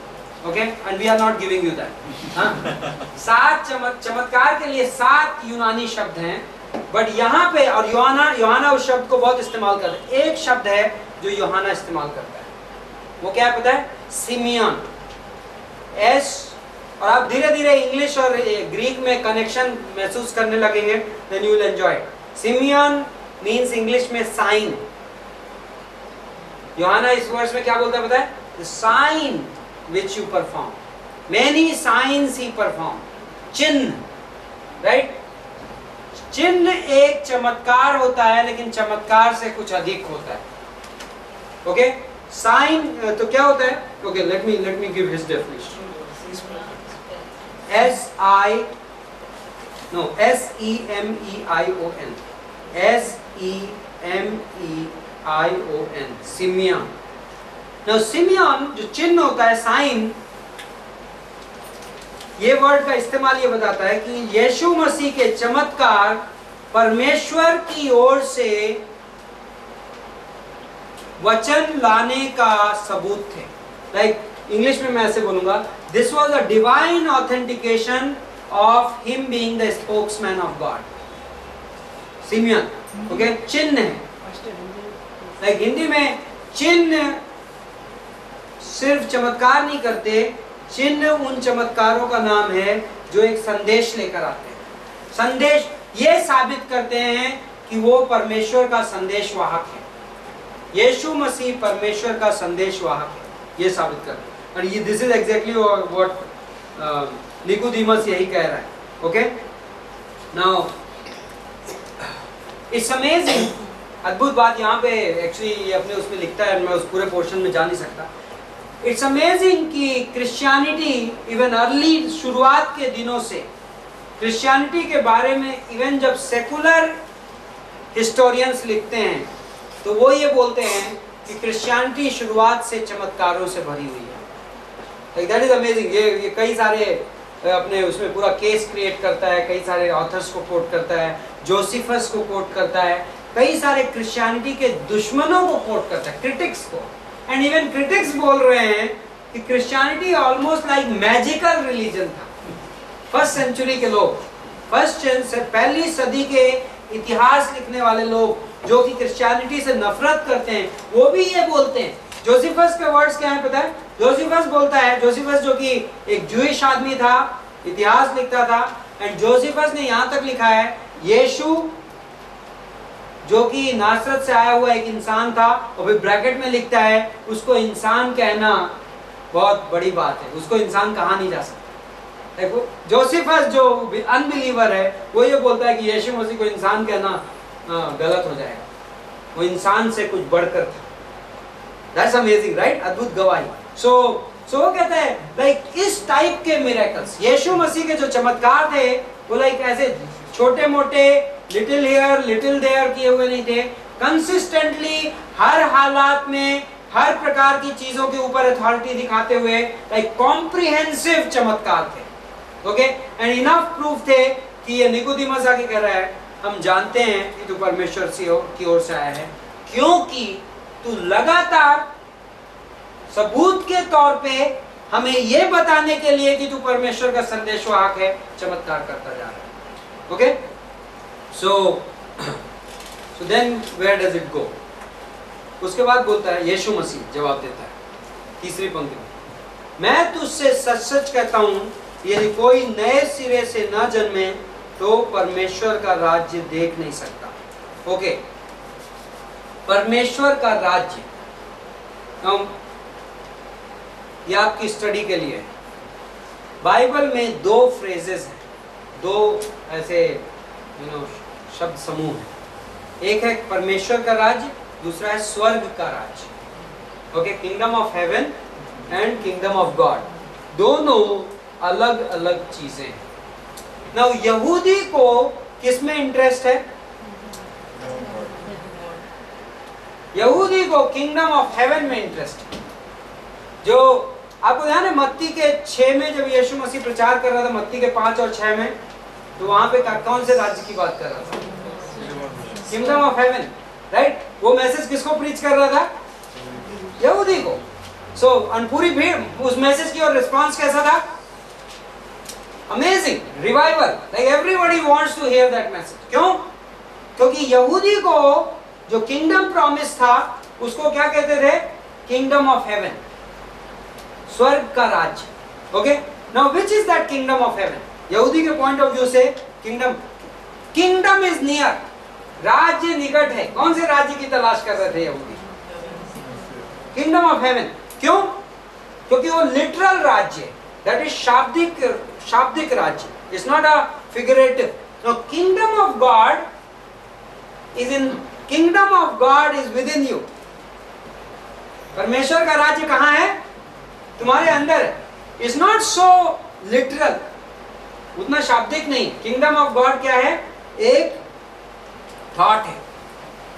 okay, and we are not giving you that. 7 चमत्कार के लिए 7 यूनानी शब्द हैं, बट यहाँ पे, और यूहन्ना उस शब्द को बहुत इस्तेमाल करता है। एक शब्द है जो यूहन्ना इस्तेमाल करता है, वो क्या है पता है? Simian, S. और आप धीरे धीरे इंग्लिश और ग्रीक में कनेक्शन महसूस करने लगेंगे, देन यू विल एंजॉय। सिमियन मींस इंग्लिश में साइन। यूहन्ना इस वर्ष में क्या बोलता है पता है? The sign which you perform, many signs he perform, चिन्ह, राइट? चिन्ह एक चमत्कार होता है, लेकिन चमत्कार से कुछ अधिक होता है। ओके साइन तो क्या होता है? Okay let me give his definition. SEMEION. SEMEION. Simian. Now simian जो चिन्ह होता है, साइन, ये वर्ड का इस्तेमाल ये बताता है कि यीशु मसीह के चमत्कार परमेश्वर की ओर से वचन लाने का सबूत थे. लाइक इंग्लिश में मैं ऐसे बोलूंगा, this was a divine authentication of him being the spokesman of God. Simian okay चिन्ह है. लाइक हिंदी में चिन्ह सिर्फ चमत्कार नहीं करते, चिन्ह उन चमत्कारों का नाम है जो एक संदेश लेकर आते हैं. संदेश ये साबित करते हैं कि वो परमेश्वर का संदेशवाहक है. यीशु मसीह परमेश्वर का संदेशवाहक है, ये साबित करते हैं. और ये this is exactly what Nicodemus यही कह रहा है. Okay now it's amazing. अद्भुत बात यहाँ पे एक्चुअली ये अपने उसमें लिखता है, मैं उस पूरे पोर्शन में जा नहीं सकता. इट्स अमेजिंग कि क्रिश्चियनिटी इवन अर्ली शुरुआत के दिनों से क्रिश्चियनिटी के बारे में इवन जब सेकुलर हिस्टोरियंस लिखते हैं तो वो ये बोलते हैं कि क्रिश्चियनिटी शुरुआत से चमत्कारों से भरी हुई है. That is amazing. ये कई सारे अपने उसमें पूरा केस क्रिएट करता है, कई सारे ऑथर्स को कोट करता है, जोसेफस को कोट करता है, कई सारे क्रिश्चियनिटी के दुश्मनों को कोट करता है, क्रिटिक्स को. एंड इवन क्रिटिक्स बोल रहे हैं कि Christianity almost like magical religion था. फर्स्ट सेंचुरी के लोग, पहली सदी के इतिहास लिखने वाले लोग जो कि क्रिश्चियनिटी से नफरत करते हैं, वो भी ये बोलते हैं. जोसेफस के वर्ड्स क्या है पता है? जोसेफस बोलता है, जोसेफस जो कि एक जूइश आदमी था, इतिहास लिखता था, एंड जोसेफस ने यहाँ तक लिखा है यीशु जो कि नासरत से आया हुआ एक इंसान था, और फिर ब्रैकेट में लिखता है उसको इंसान कहना बहुत बड़ी बात है, उसको इंसान कहा नहीं जा सकता. देखो जोसेफस जो अनबिलीवर है वो ये बोलता है कि यीशु मसीह को इंसान कहना गलत हो जाएगा, वो इंसान से कुछ बढ़कर था. That's amazing right? अद्भुत गवाही. सो वो कहता है लाइक इस टाइप के मिरेकल्स, यीशु मसीह के जो चमत्कार थे वो लाइक ऐसे छोटे मोटे लिटिल हियर लिटिल देयर किए हुए नहीं थे. कंसिस्टेंटली हर हालात में हर प्रकार की चीजों के ऊपर अथॉरिटी दिखाते हुए लाइक कॉम्प्रिहेंसिव चमत्कार थे. ओके एंड इनफ प्रूफ थे कि ये निकोदेमस आके कह रहा है हम जानते हैं कि तू परमेश्वर की ओर से आया है, क्योंकि तू लगातार सबूत के तौर पे हमें यह बताने के लिए कि तू परमेश्वर का संदेशवाहक है, चमत्कार करता जा रहा है. Okay so then where does it go? उसके बाद बोलता है, यीशु मसीह जवाब देता है तीसरी पंक्ति में, मैं तुझसे सच सच कहता हूं यदि कोई नए सिरे से न जन्मे तो परमेश्वर का राज्य देख नहीं सकता. ओके परमेश्वर का राज्य, ये आपकी स्टडी के लिए है. बाइबल में दो फ्रेजेस हैं, दो ऐसे शब्द समूह हैं. एक है परमेश्वर का राज्य, दूसरा है स्वर्ग का राज्य. Okay kingdom of heaven and kingdom of God, दोनों अलग अलग चीजें हैं. नाउ यहूदी को किस में इंटरेस्ट है? यहूदी को किंगडम ऑफ हेवन में इंटरेस्ट है. जो आपको ध्यान है मत्ती के 6 में जब यीशु मसीह प्रचार कर रहा था, मत्ती के 5 और 6 में, तो वहां पे कौन से राज्य की बात कर रहा था? Kingdom of haven right. वो मैसेज किसको प्रीच कर रहा था? यहूदी को. सो पूरी भीड़ उस मैसेज की और रिस्पांस कैसा था? Amazing revival. Like everybody wants to hear that message. क्यों? क्योंकि यहूदी को जो किंगडम प्रॉमिस था उसको क्या कहते थे? किंगडम ऑफ हेवन, स्वर्ग का राज्य. Okay now which is that kingdom of haven? यहूदी के पॉइंट ऑफ व्यू से किंगडम इज नियर, राज्य निकट है. कौन से राज्य की तलाश कर रहे थे यहूदी? Kingdom of haven. क्यों? क्योंकि वो लिटरल राज्य, दैट इज शाब्दिक राज्य, it's not a figurative. Now kingdom of God is with in you. परमेश्वर का राज्य कहाँ है? तुम्हारे अंदर है। इट्स नॉट सो लिटरल, उतना शाब्दिक नहीं। किंगडम ऑफ गॉड क्या है? एक थॉट है।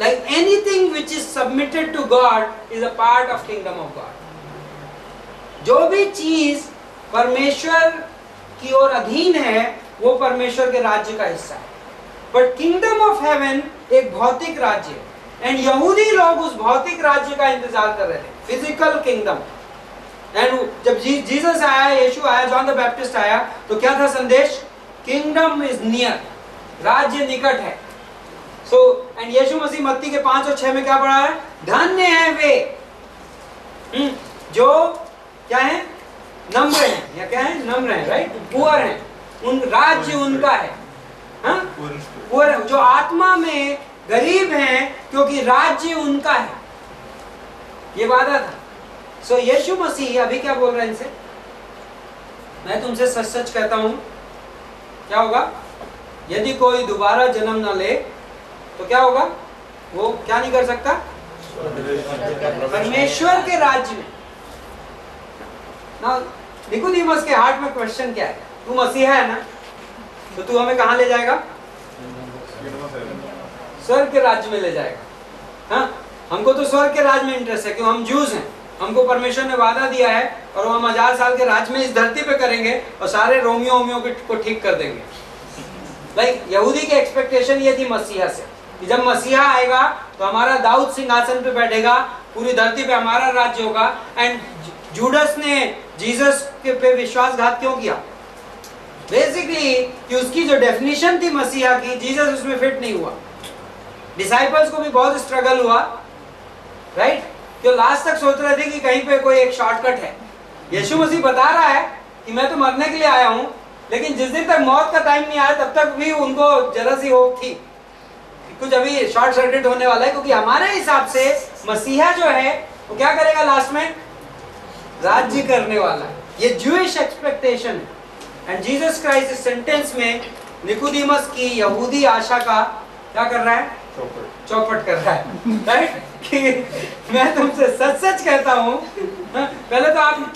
Like anything which is submitted to God is a part of kingdom of God. जो भी चीज परमेश्वर की ओर अधीन है वो परमेश्वर के राज्य का हिस्सा है। बट किंगडम ऑफ हेवन एक भौतिक राज्य है, एंड यहूदी लोग उस भौतिक राज्य का इंतजार कर रहे थे, फिजिकल किंगडम। एंड जब जीसस आया, यीशु आया, जॉन द बैप्टिस्ट आया, तो क्या था संदेश? किंगडम इज नियर, राज्य निकट है। सो एंड यीशु मसीह मत्ती के 5 और 6 में क्या पढ़ा है? धन्य है वे जो क्या है? नम्र हैं, या क्या है? नम्र हैं, राइट? पुअर हैं, उन राज्य उनका है। हाँ, पुअर, जो आत्मा में गरीब हैं, क्योंकि राज्य उनका है। ये वादा था। सो यीशु मसीह अभी क्या बोल रहे हैं इनसे? मैं तुमसे सच सच कहता हूं, क्या होगा? यदि कोई दोबारा जन्म ना ले तो क्या होगा? वो क्या नहीं कर सकता? परमेश्वर के राज्य में। ना निकोदेमस के हार्ट में क्वेश्चन क्या है? तू मसीहा है ना, तो तू हमें कहां ले जाएगा? स्वर्ग के राज्य में ले जाएगा। हाँ, हमको तो स्वर्ग के राज्य में इंटरेस्ट है, क्यों? हम जूस हैं, हमको परमेश्वर ने वादा दिया है और हम 1000 साल के राज्य में इस धरती पे करेंगे और सारे रोमियो को ठीक कर देंगे। लाइक यहूदी की एक्सपेक्टेशन ये थी मसीहा से कि जब मसीहा आएगा तो हमारा दाऊद सिंहासन पे बैठेगा, पूरी धरती पे हमारा राज्य होगा। एंड जूडस ने जीसस के पे विश्वासघात क्यों किया? बेसिकली कि उसकी जो डेफिनेशन थी मसीहा की, जीसस उसमें फिट नहीं हुआ। डिसाइपल्स को भी बहुत स्ट्रगल हुआ, राइट? जो लास्ट तक सोच रहे थे कि कहीं पे कोई एक शॉर्टकट है। यीशु मसीह बता रहा है कि मैं तो मरने के लिए आया हूं, लेकिन जिस दिन तक मौत का टाइम नहीं आया तब तक भी उनको जरा सी होप थी कि कुछ अभी शॉर्ट सर्किट होने वाला है, क्योंकि हमारे हिसाब से मसीहा जो है वो क्या करेगा? लास्ट में राज्य करने वाला है। ये ज्यूइश एक्सपेक्टेशन है। एंड जीसस क्राइस्ट इस सेंटेंस में निकोदेमस की यहूदी आशा का क्या कर रहा है? चौपट कर रहा है, राइट? कि मैं तुमसे सच सच कहता हूं। पहले तो आप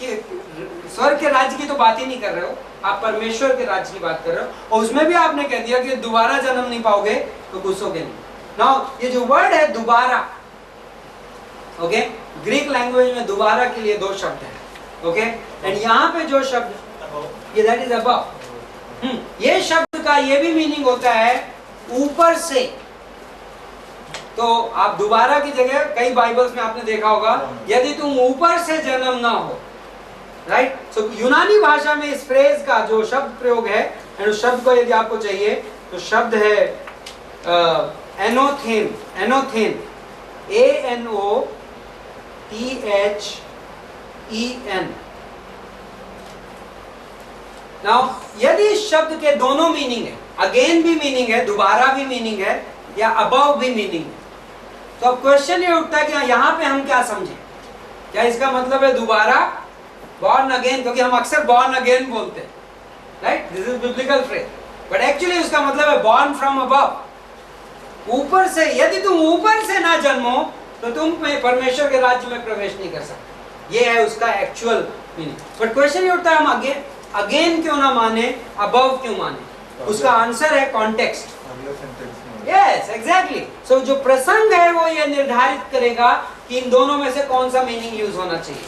स्वर्ग के राज्य की तो बात ही नहीं कर रहे हो, आप परमेश्वर के राज्य की बात कर रहे हो, और उसमें भी आपने कह दिया कि दोबारा जन्म नहीं पाओगे तो घुसोगे नहीं। नाउ ये जो वर्ड है दोबारा, ओके, ग्रीक लैंग्वेज में दोबारा के लिए 2 शब्द है, ओके? एंड यहाँ पे जो शब्द ये दैट इज अबव, ये शब्द का ये भी मीनिंग होता है ऊपर से। तो आप दोबारा की जगह कई बाइबल्स में आपने देखा होगा, यदि तुम ऊपर से जन्म ना हो, राइट? सो यूनानी भाषा में इस फ्रेज का जो शब्द प्रयोग है, एंड उस शब्द को यदि आपको चाहिए तो शब्द है एनोथेन, एनोथेन, ANOTHEN। नाउ यदि इस शब्द के दोनों मीनिंग है, अगेन भी मीनिंग है, दोबारा भी मीनिंग है, या अबव भी मीनिंग है, तो अब क्वेश्चन ये उठता है कि यहाँ पे हम क्या समझें? क्या इसका मतलब है दोबारा, बॉर्न अगेन? क्योंकि हम अक्सर बॉर्न अगेन बोलते हैं, right? This is biblical phrase, but actually उसका मतलब है बॉर्न फ्रॉम अबव, ऊपर से। यदि तुम ऊपर से ना जन्मो तो तुम परमेश्वर के राज्य में प्रवेश नहीं कर सकते। ये है उसका एक्चुअल मीनिंग। बट क्वेश्चन ये उठता है, हम अगेन क्यों ना माने, अबव क्यों माने? उसका आंसर है कॉन्टेक्स्ट। Yes, exactly. सो जो प्रसंग है वो ये निर्धारित करेगा कि इन दोनों में से कौन सा मीनिंग यूज होना चाहिए,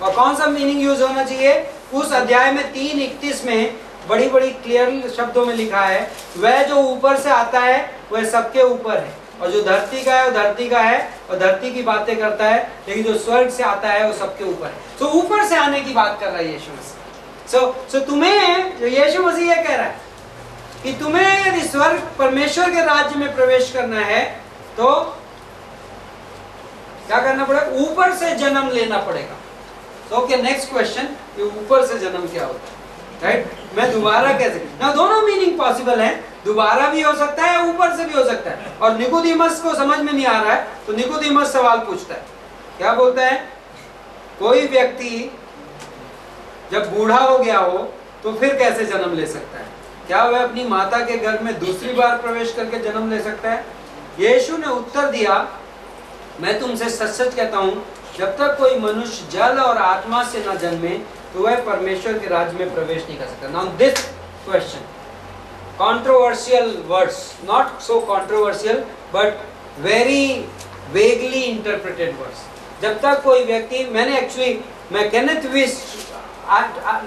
और कौन सा मीनिंग यूज होना चाहिए। उस अध्याय में 3:31 में बड़ी बड़ी क्लियर शब्दों में लिखा है, वह जो ऊपर से आता है वह सबके ऊपर है, और जो धरती का है वो धरती का है और धरती की बातें करता है, लेकिन जो स्वर्ग से आता है वो सबके ऊपर है। सो ऊपर से आने की बात कर रहा है यीशु मसीह। सो तुम्हें, जो यीशु मसीह ये कह रहा है कि तुम्हें यदि स्वर्ग परमेश्वर के राज्य में प्रवेश करना है तो क्या करना पड़ेगा? ऊपर से जन्म लेना पड़ेगा। तो ओके, नेक्स्ट क्वेश्चन, ये ऊपर से जन्म क्या होता है, राइट? मैं दोबारा कैसे ना, दोनों मीनिंग पॉसिबल है, दोबारा भी हो सकता है, ऊपर से भी हो सकता है। और निकोदेमस को समझ में नहीं आ रहा है तो निकोदेमस सवाल पूछता है, क्या बोलता है? कोई व्यक्ति जब बूढ़ा हो गया हो तो फिर कैसे जन्म ले सकता है? क्या वह अपनी माता के गर्भ में दूसरी बार प्रवेश करके जन्म ले सकता है? यीशु ने उत्तर दिया, मैं तुमसे सच सच कहता हूं, जब तक कोई मनुष्य जल और आत्मा से न जन्मे तो वह परमेश्वर के राज्य में प्रवेश नहीं कर सकता। Now this question, controversial words, not so controversial but very vaguely interpreted words. जब तक कोई व्यक्ति, मैं केनेथ विश,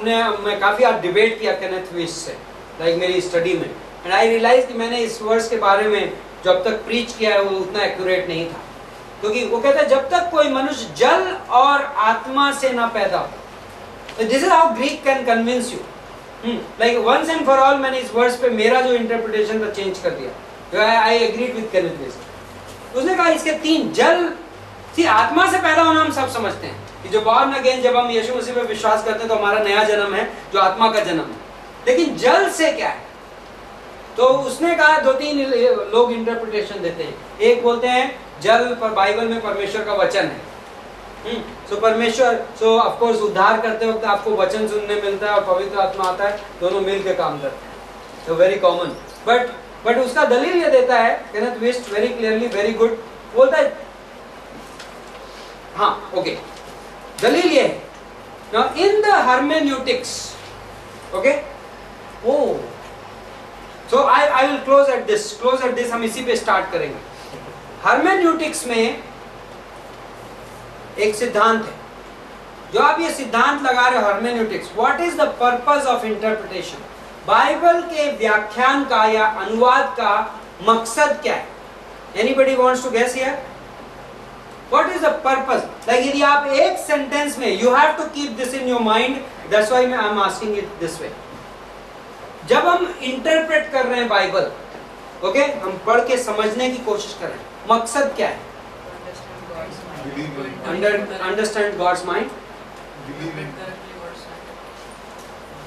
मैं काफ़ी आज डिबेट किया केनेथ विश से, लाइक मेरी स्टडी में, एंड आई रियलाइज कि मैंने इस वर्ड्स के बारे में जो अब तक प्रीच किया है वो उतना एक्यूरेट नहीं था, क्योंकि वो कहता है जब तक कोई मनुष्य जल और आत्मा से ना पैदा हो। तो this is how Greek can convince you, like once and for all मैंने इस वर्ड्स पे मेरा जो इंटरप्रिटेशन था चेंज कर दिया। I agreed with Kenneth wish. उसने कहा इसके 3 जल, सी आत्मा से पैदा होना हम सब समझते हैं कि जो बॉर्न अगेन, जब हम यीशु मसीह पे विश्वास करते हैं तो हमारा नया जन्म है जो आत्मा का जन्म है। लेकिन जल से क्या है? तो उसने कहा 2-3 लोग इंटरप्रिटेशन देते हैं। एक बोलते हैं जल पर बाइबल में परमेश्वर का वचन है, सो परमेश्वर, सो ऑफ कोर्स उद्धार करते वक्त आपको वचन सुनने मिलता है और पवित्र आत्मा आता है, दोनों मिलकर काम करते हैं, तो वेरी कॉमन। बट उसका दलील ये देता है Kenneth wish very clearly, very good, बोलता है हाँ ओके, दलील ये है now in the hermeneutics, okay, oh so I will close at this, हम इसी पे स्टार्ट करेंगे। hermeneutics में एक सिद्धांत है, जो आप ये सिद्धांत लगा रहे हो hermeneutics, what is the purpose of interpretation, Bible के व्याख्यान का या अनुवाद का मकसद क्या है? anybody wants to guess here? What is the purpose? Like यदि आप एक सेंटेंस में, you have to keep this in your mind, that's why I am asking it this way. जब हम इंटरप्रेट कर रहे हैं बाइबल, ओके, हम पढ़ के समझने की कोशिश कर रहे हैं, मकसद क्या है? Understand God's mind,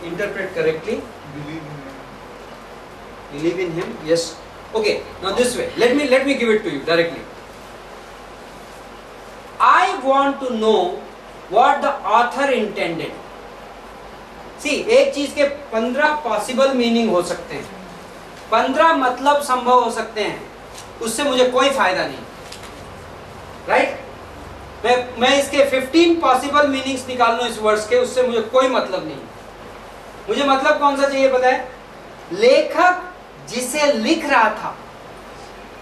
interpret correctly, believe in Him. Yes. Okay. Now this way, let me give it to you directly. I want to know what the author intended. See, एक चीज के 15 पॉसिबल मीनिंग हो सकते हैं, 15 मतलब संभव हो सकते हैं, उससे मुझे कोई फायदा नहीं, राइट? मैं इसके 15 पॉसिबल मीनिंग्स निकाल लूं इस वर्ड्स के, उससे मुझे कोई मतलब नहीं। मुझे मतलब कौन सा चाहिए पता है? लेखक जिसे लिख रहा था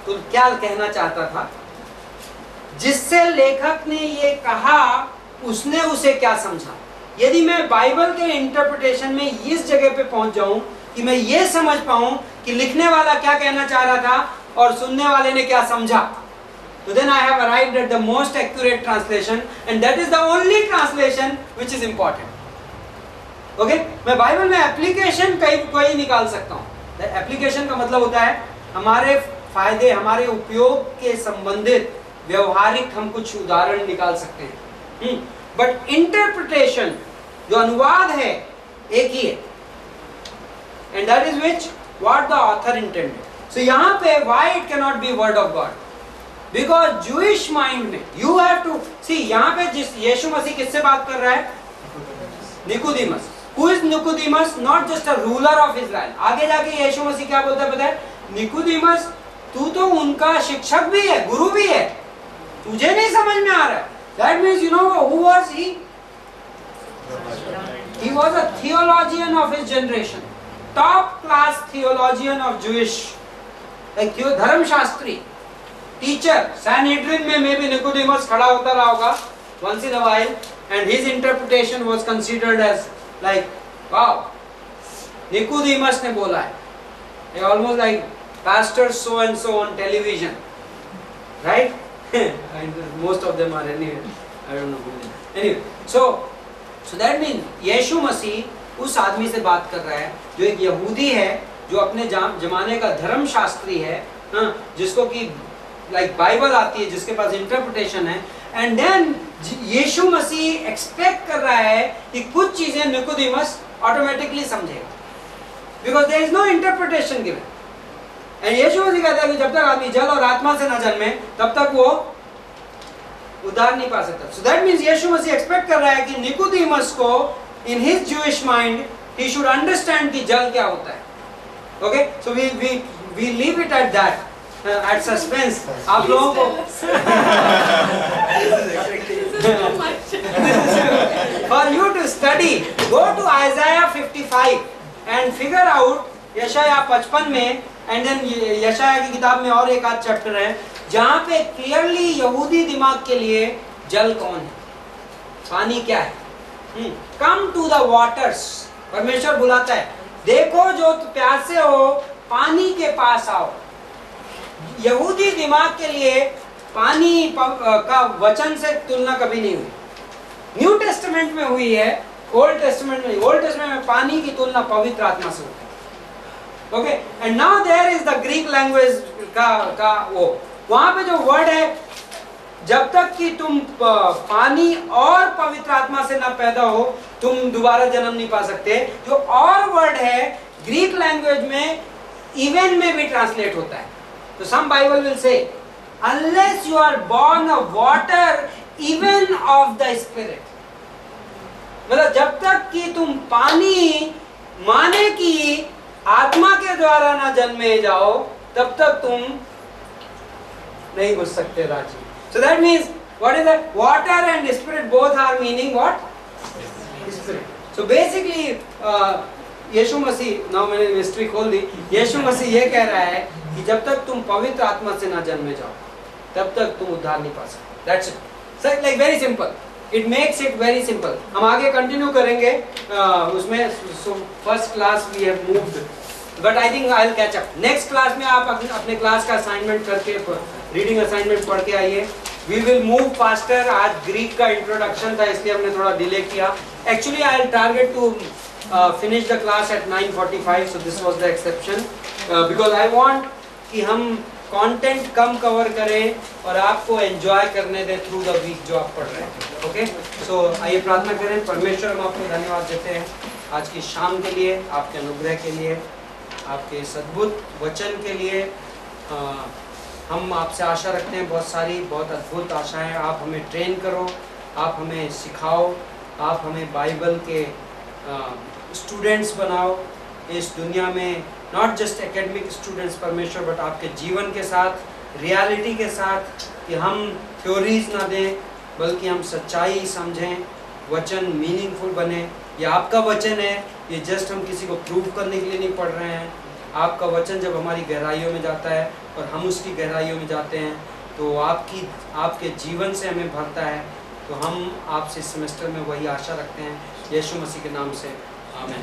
तो क्या कहना चाहता था, जिससे लेखक ने ये कहा उसने उसे क्या समझा। यदि मैं बाइबल के इंटरप्रिटेशन में इस जगह पे पहुंच जाऊं कि मैं ये समझ पाऊं कि लिखने वाला क्या कहना चाह रहा था और सुनने वाले ने क्या समझा, तो then I have arrived at the most accurate translation and that is the only translation which is important. Okay? मैं बाइबल में एप्लीकेशन कोई निकाल सकता हूँ। एप्लीकेशन का मतलब होता है हमारे फायदे, हमारे उपयोग के संबंधित व्यवहारिक हम कुछ उदाहरण निकाल सकते हैं। बट इंटरप्रिटेशन, जो अनुवाद है, एक ही है, and that is which what the author intended. So यहाँ पे why it can not be word of God, because Jewish mind में यू हैव टू सी, यहाँ पे जिस यीशु मसीह किससे बात कर रहा है? Nicodemus. Who is Nicodemus? Not just a ruler of Israel. आगे जाके यीशु मसीह क्या बोलता है पता है? निकोदेमस, तू तो उनका शिक्षक भी है, गुरु भी है, तुझे नहीं समझ में आ रहा है। That means you know who was he? He was a theologian of his generation, top class theologian of Jewish, like धर्मशास्त्री, teacher. Sanhedrin में maybe Nicodemus खड़ा होता रहा होगा once in a while, and his interpretation was considered as like wow, Nicodemus ने बोला है, almost like pastor so and so on television, right? Most of them are anyway, I don't know who they are. Anyway, so that means यीशु मसीह उस आदमी से बात कर रहा है जो एक यहूदी है, जो अपने जमाने का धर्मशास्त्री है, जिसको कि लाइक बाइबल आती है, जिसके पास इंटरप्रिटेशन है, and then Yeshu Masih expect कर रहा है कि कुछ चीजें निकोदेमस ऑटोमेटिकली समझेगा, because there is no interpretation given. And Yeshu Masih कहता है कि जब तक आदमी जल और आत्मा से न जन्मे तब तक वो उद्धार नहीं पा सकता। सो दैट मींस यीशु मसीह एक्सपेक्ट कर रहा है कि निकोदेमस को in his Jewish mind he should understand कि जल क्या होता है। Okay, so we leave it at that, at suspense. आप लोगों को For you to study, go to Isaiah 55 and figure out यशाया 55 में, and then यशाया की किताब में और एक आध चैप्टर है जहाँ पे क्लियरली यहूदी दिमाग के लिए जल कौन है, पानी क्या है. कम टू द वाटर्स, परमेश्वर बुलाता है, देखो जो प्यासे हो पानी के पास आओ. यहूदी दिमाग के लिए पानी का वचन से तुलना कभी नहीं हुई. न्यू टेस्टामेंट में हुई है, ओल्ड टेस्टामेंट में पानी की तुलना पवित्र आत्मा से होती है. Okay, and now there is the Greek language का वो वहां पे जो वर्ड है, जब तक कि तुम पानी और पवित्र आत्मा से ना पैदा हो तुम दोबारा जन्म नहीं पा सकते. जो और वर्ड है ग्रीक लैंग्वेज में इवन में भी ट्रांसलेट होता है. तो some Bible will say unless you are born of water even of the spirit, मतलब जब तक कि तुम पानी माने की आत्मा के द्वारा ना जन्मे जाओ तब तक तुम नहीं घुस सकते राजी. So that means what is that? Water and spirit both are meaning what? Spirit. So basically यीशु मसीह, नाउ मैंने मिस्ट्री खोल दी, यीशु मसीह ये कह रहा है कि जब तक तुम पवित्र आत्मा से ना जन्मे जाओ तब तक तुम उद्धार नहीं पा सकते. That's it. So like very simple. It makes it very simple. हम आगे कंटिन्यू करेंगे उसमें. So first class we have moved, but I think I'll catch up. Next class में आप अपने क्लास का असाइनमेंट करके रीडिंग असाइनमेंट पढ़ के आइए. We will move faster. आज ग्रीक का इंट्रोडक्शन था इसलिए हमने थोड़ा डिले किया. Actually I'll target to finish the class at 9:45. So this was the exception because I want कि हम कंटेंट कम कवर करें और आपको एंजॉय करने दें थ्रू द वीक जो आप पढ़ रहे हैं. ओके, सो आइए प्रार्थना करें. परमेश्वर, हम आपको धन्यवाद देते हैं आज की शाम के लिए, आपके अनुग्रह के लिए, आपके इस अद्भुत वचन के लिए. हम आपसे आशा रखते हैं, बहुत सारी बहुत अद्भुत आशाएं. आप हमें ट्रेन करो, आप हमें सिखाओ, आप हमें बाइबल के स्टूडेंट्स बनाओ इस दुनिया में. नॉट जस्ट एकेडमिक स्टूडेंट्स परमेश्वर, बट आपके जीवन के साथ, रियलिटी के साथ, कि हम थ्योरीज ना दें बल्कि हम सच्चाई समझें, वचन मीनिंगफुल बने. ये आपका वचन है, ये जस्ट हम किसी को प्रूव करने के लिए नहीं पढ़ रहे हैं. आपका वचन जब हमारी गहराइयों में जाता है और हम उसकी गहराइयों में जाते हैं तो आपके जीवन से हमें भरता है. तो हम आपसे इस सेमेस्टर में वही आशा रखते हैं. यीशु मसीह के नाम से आमीन.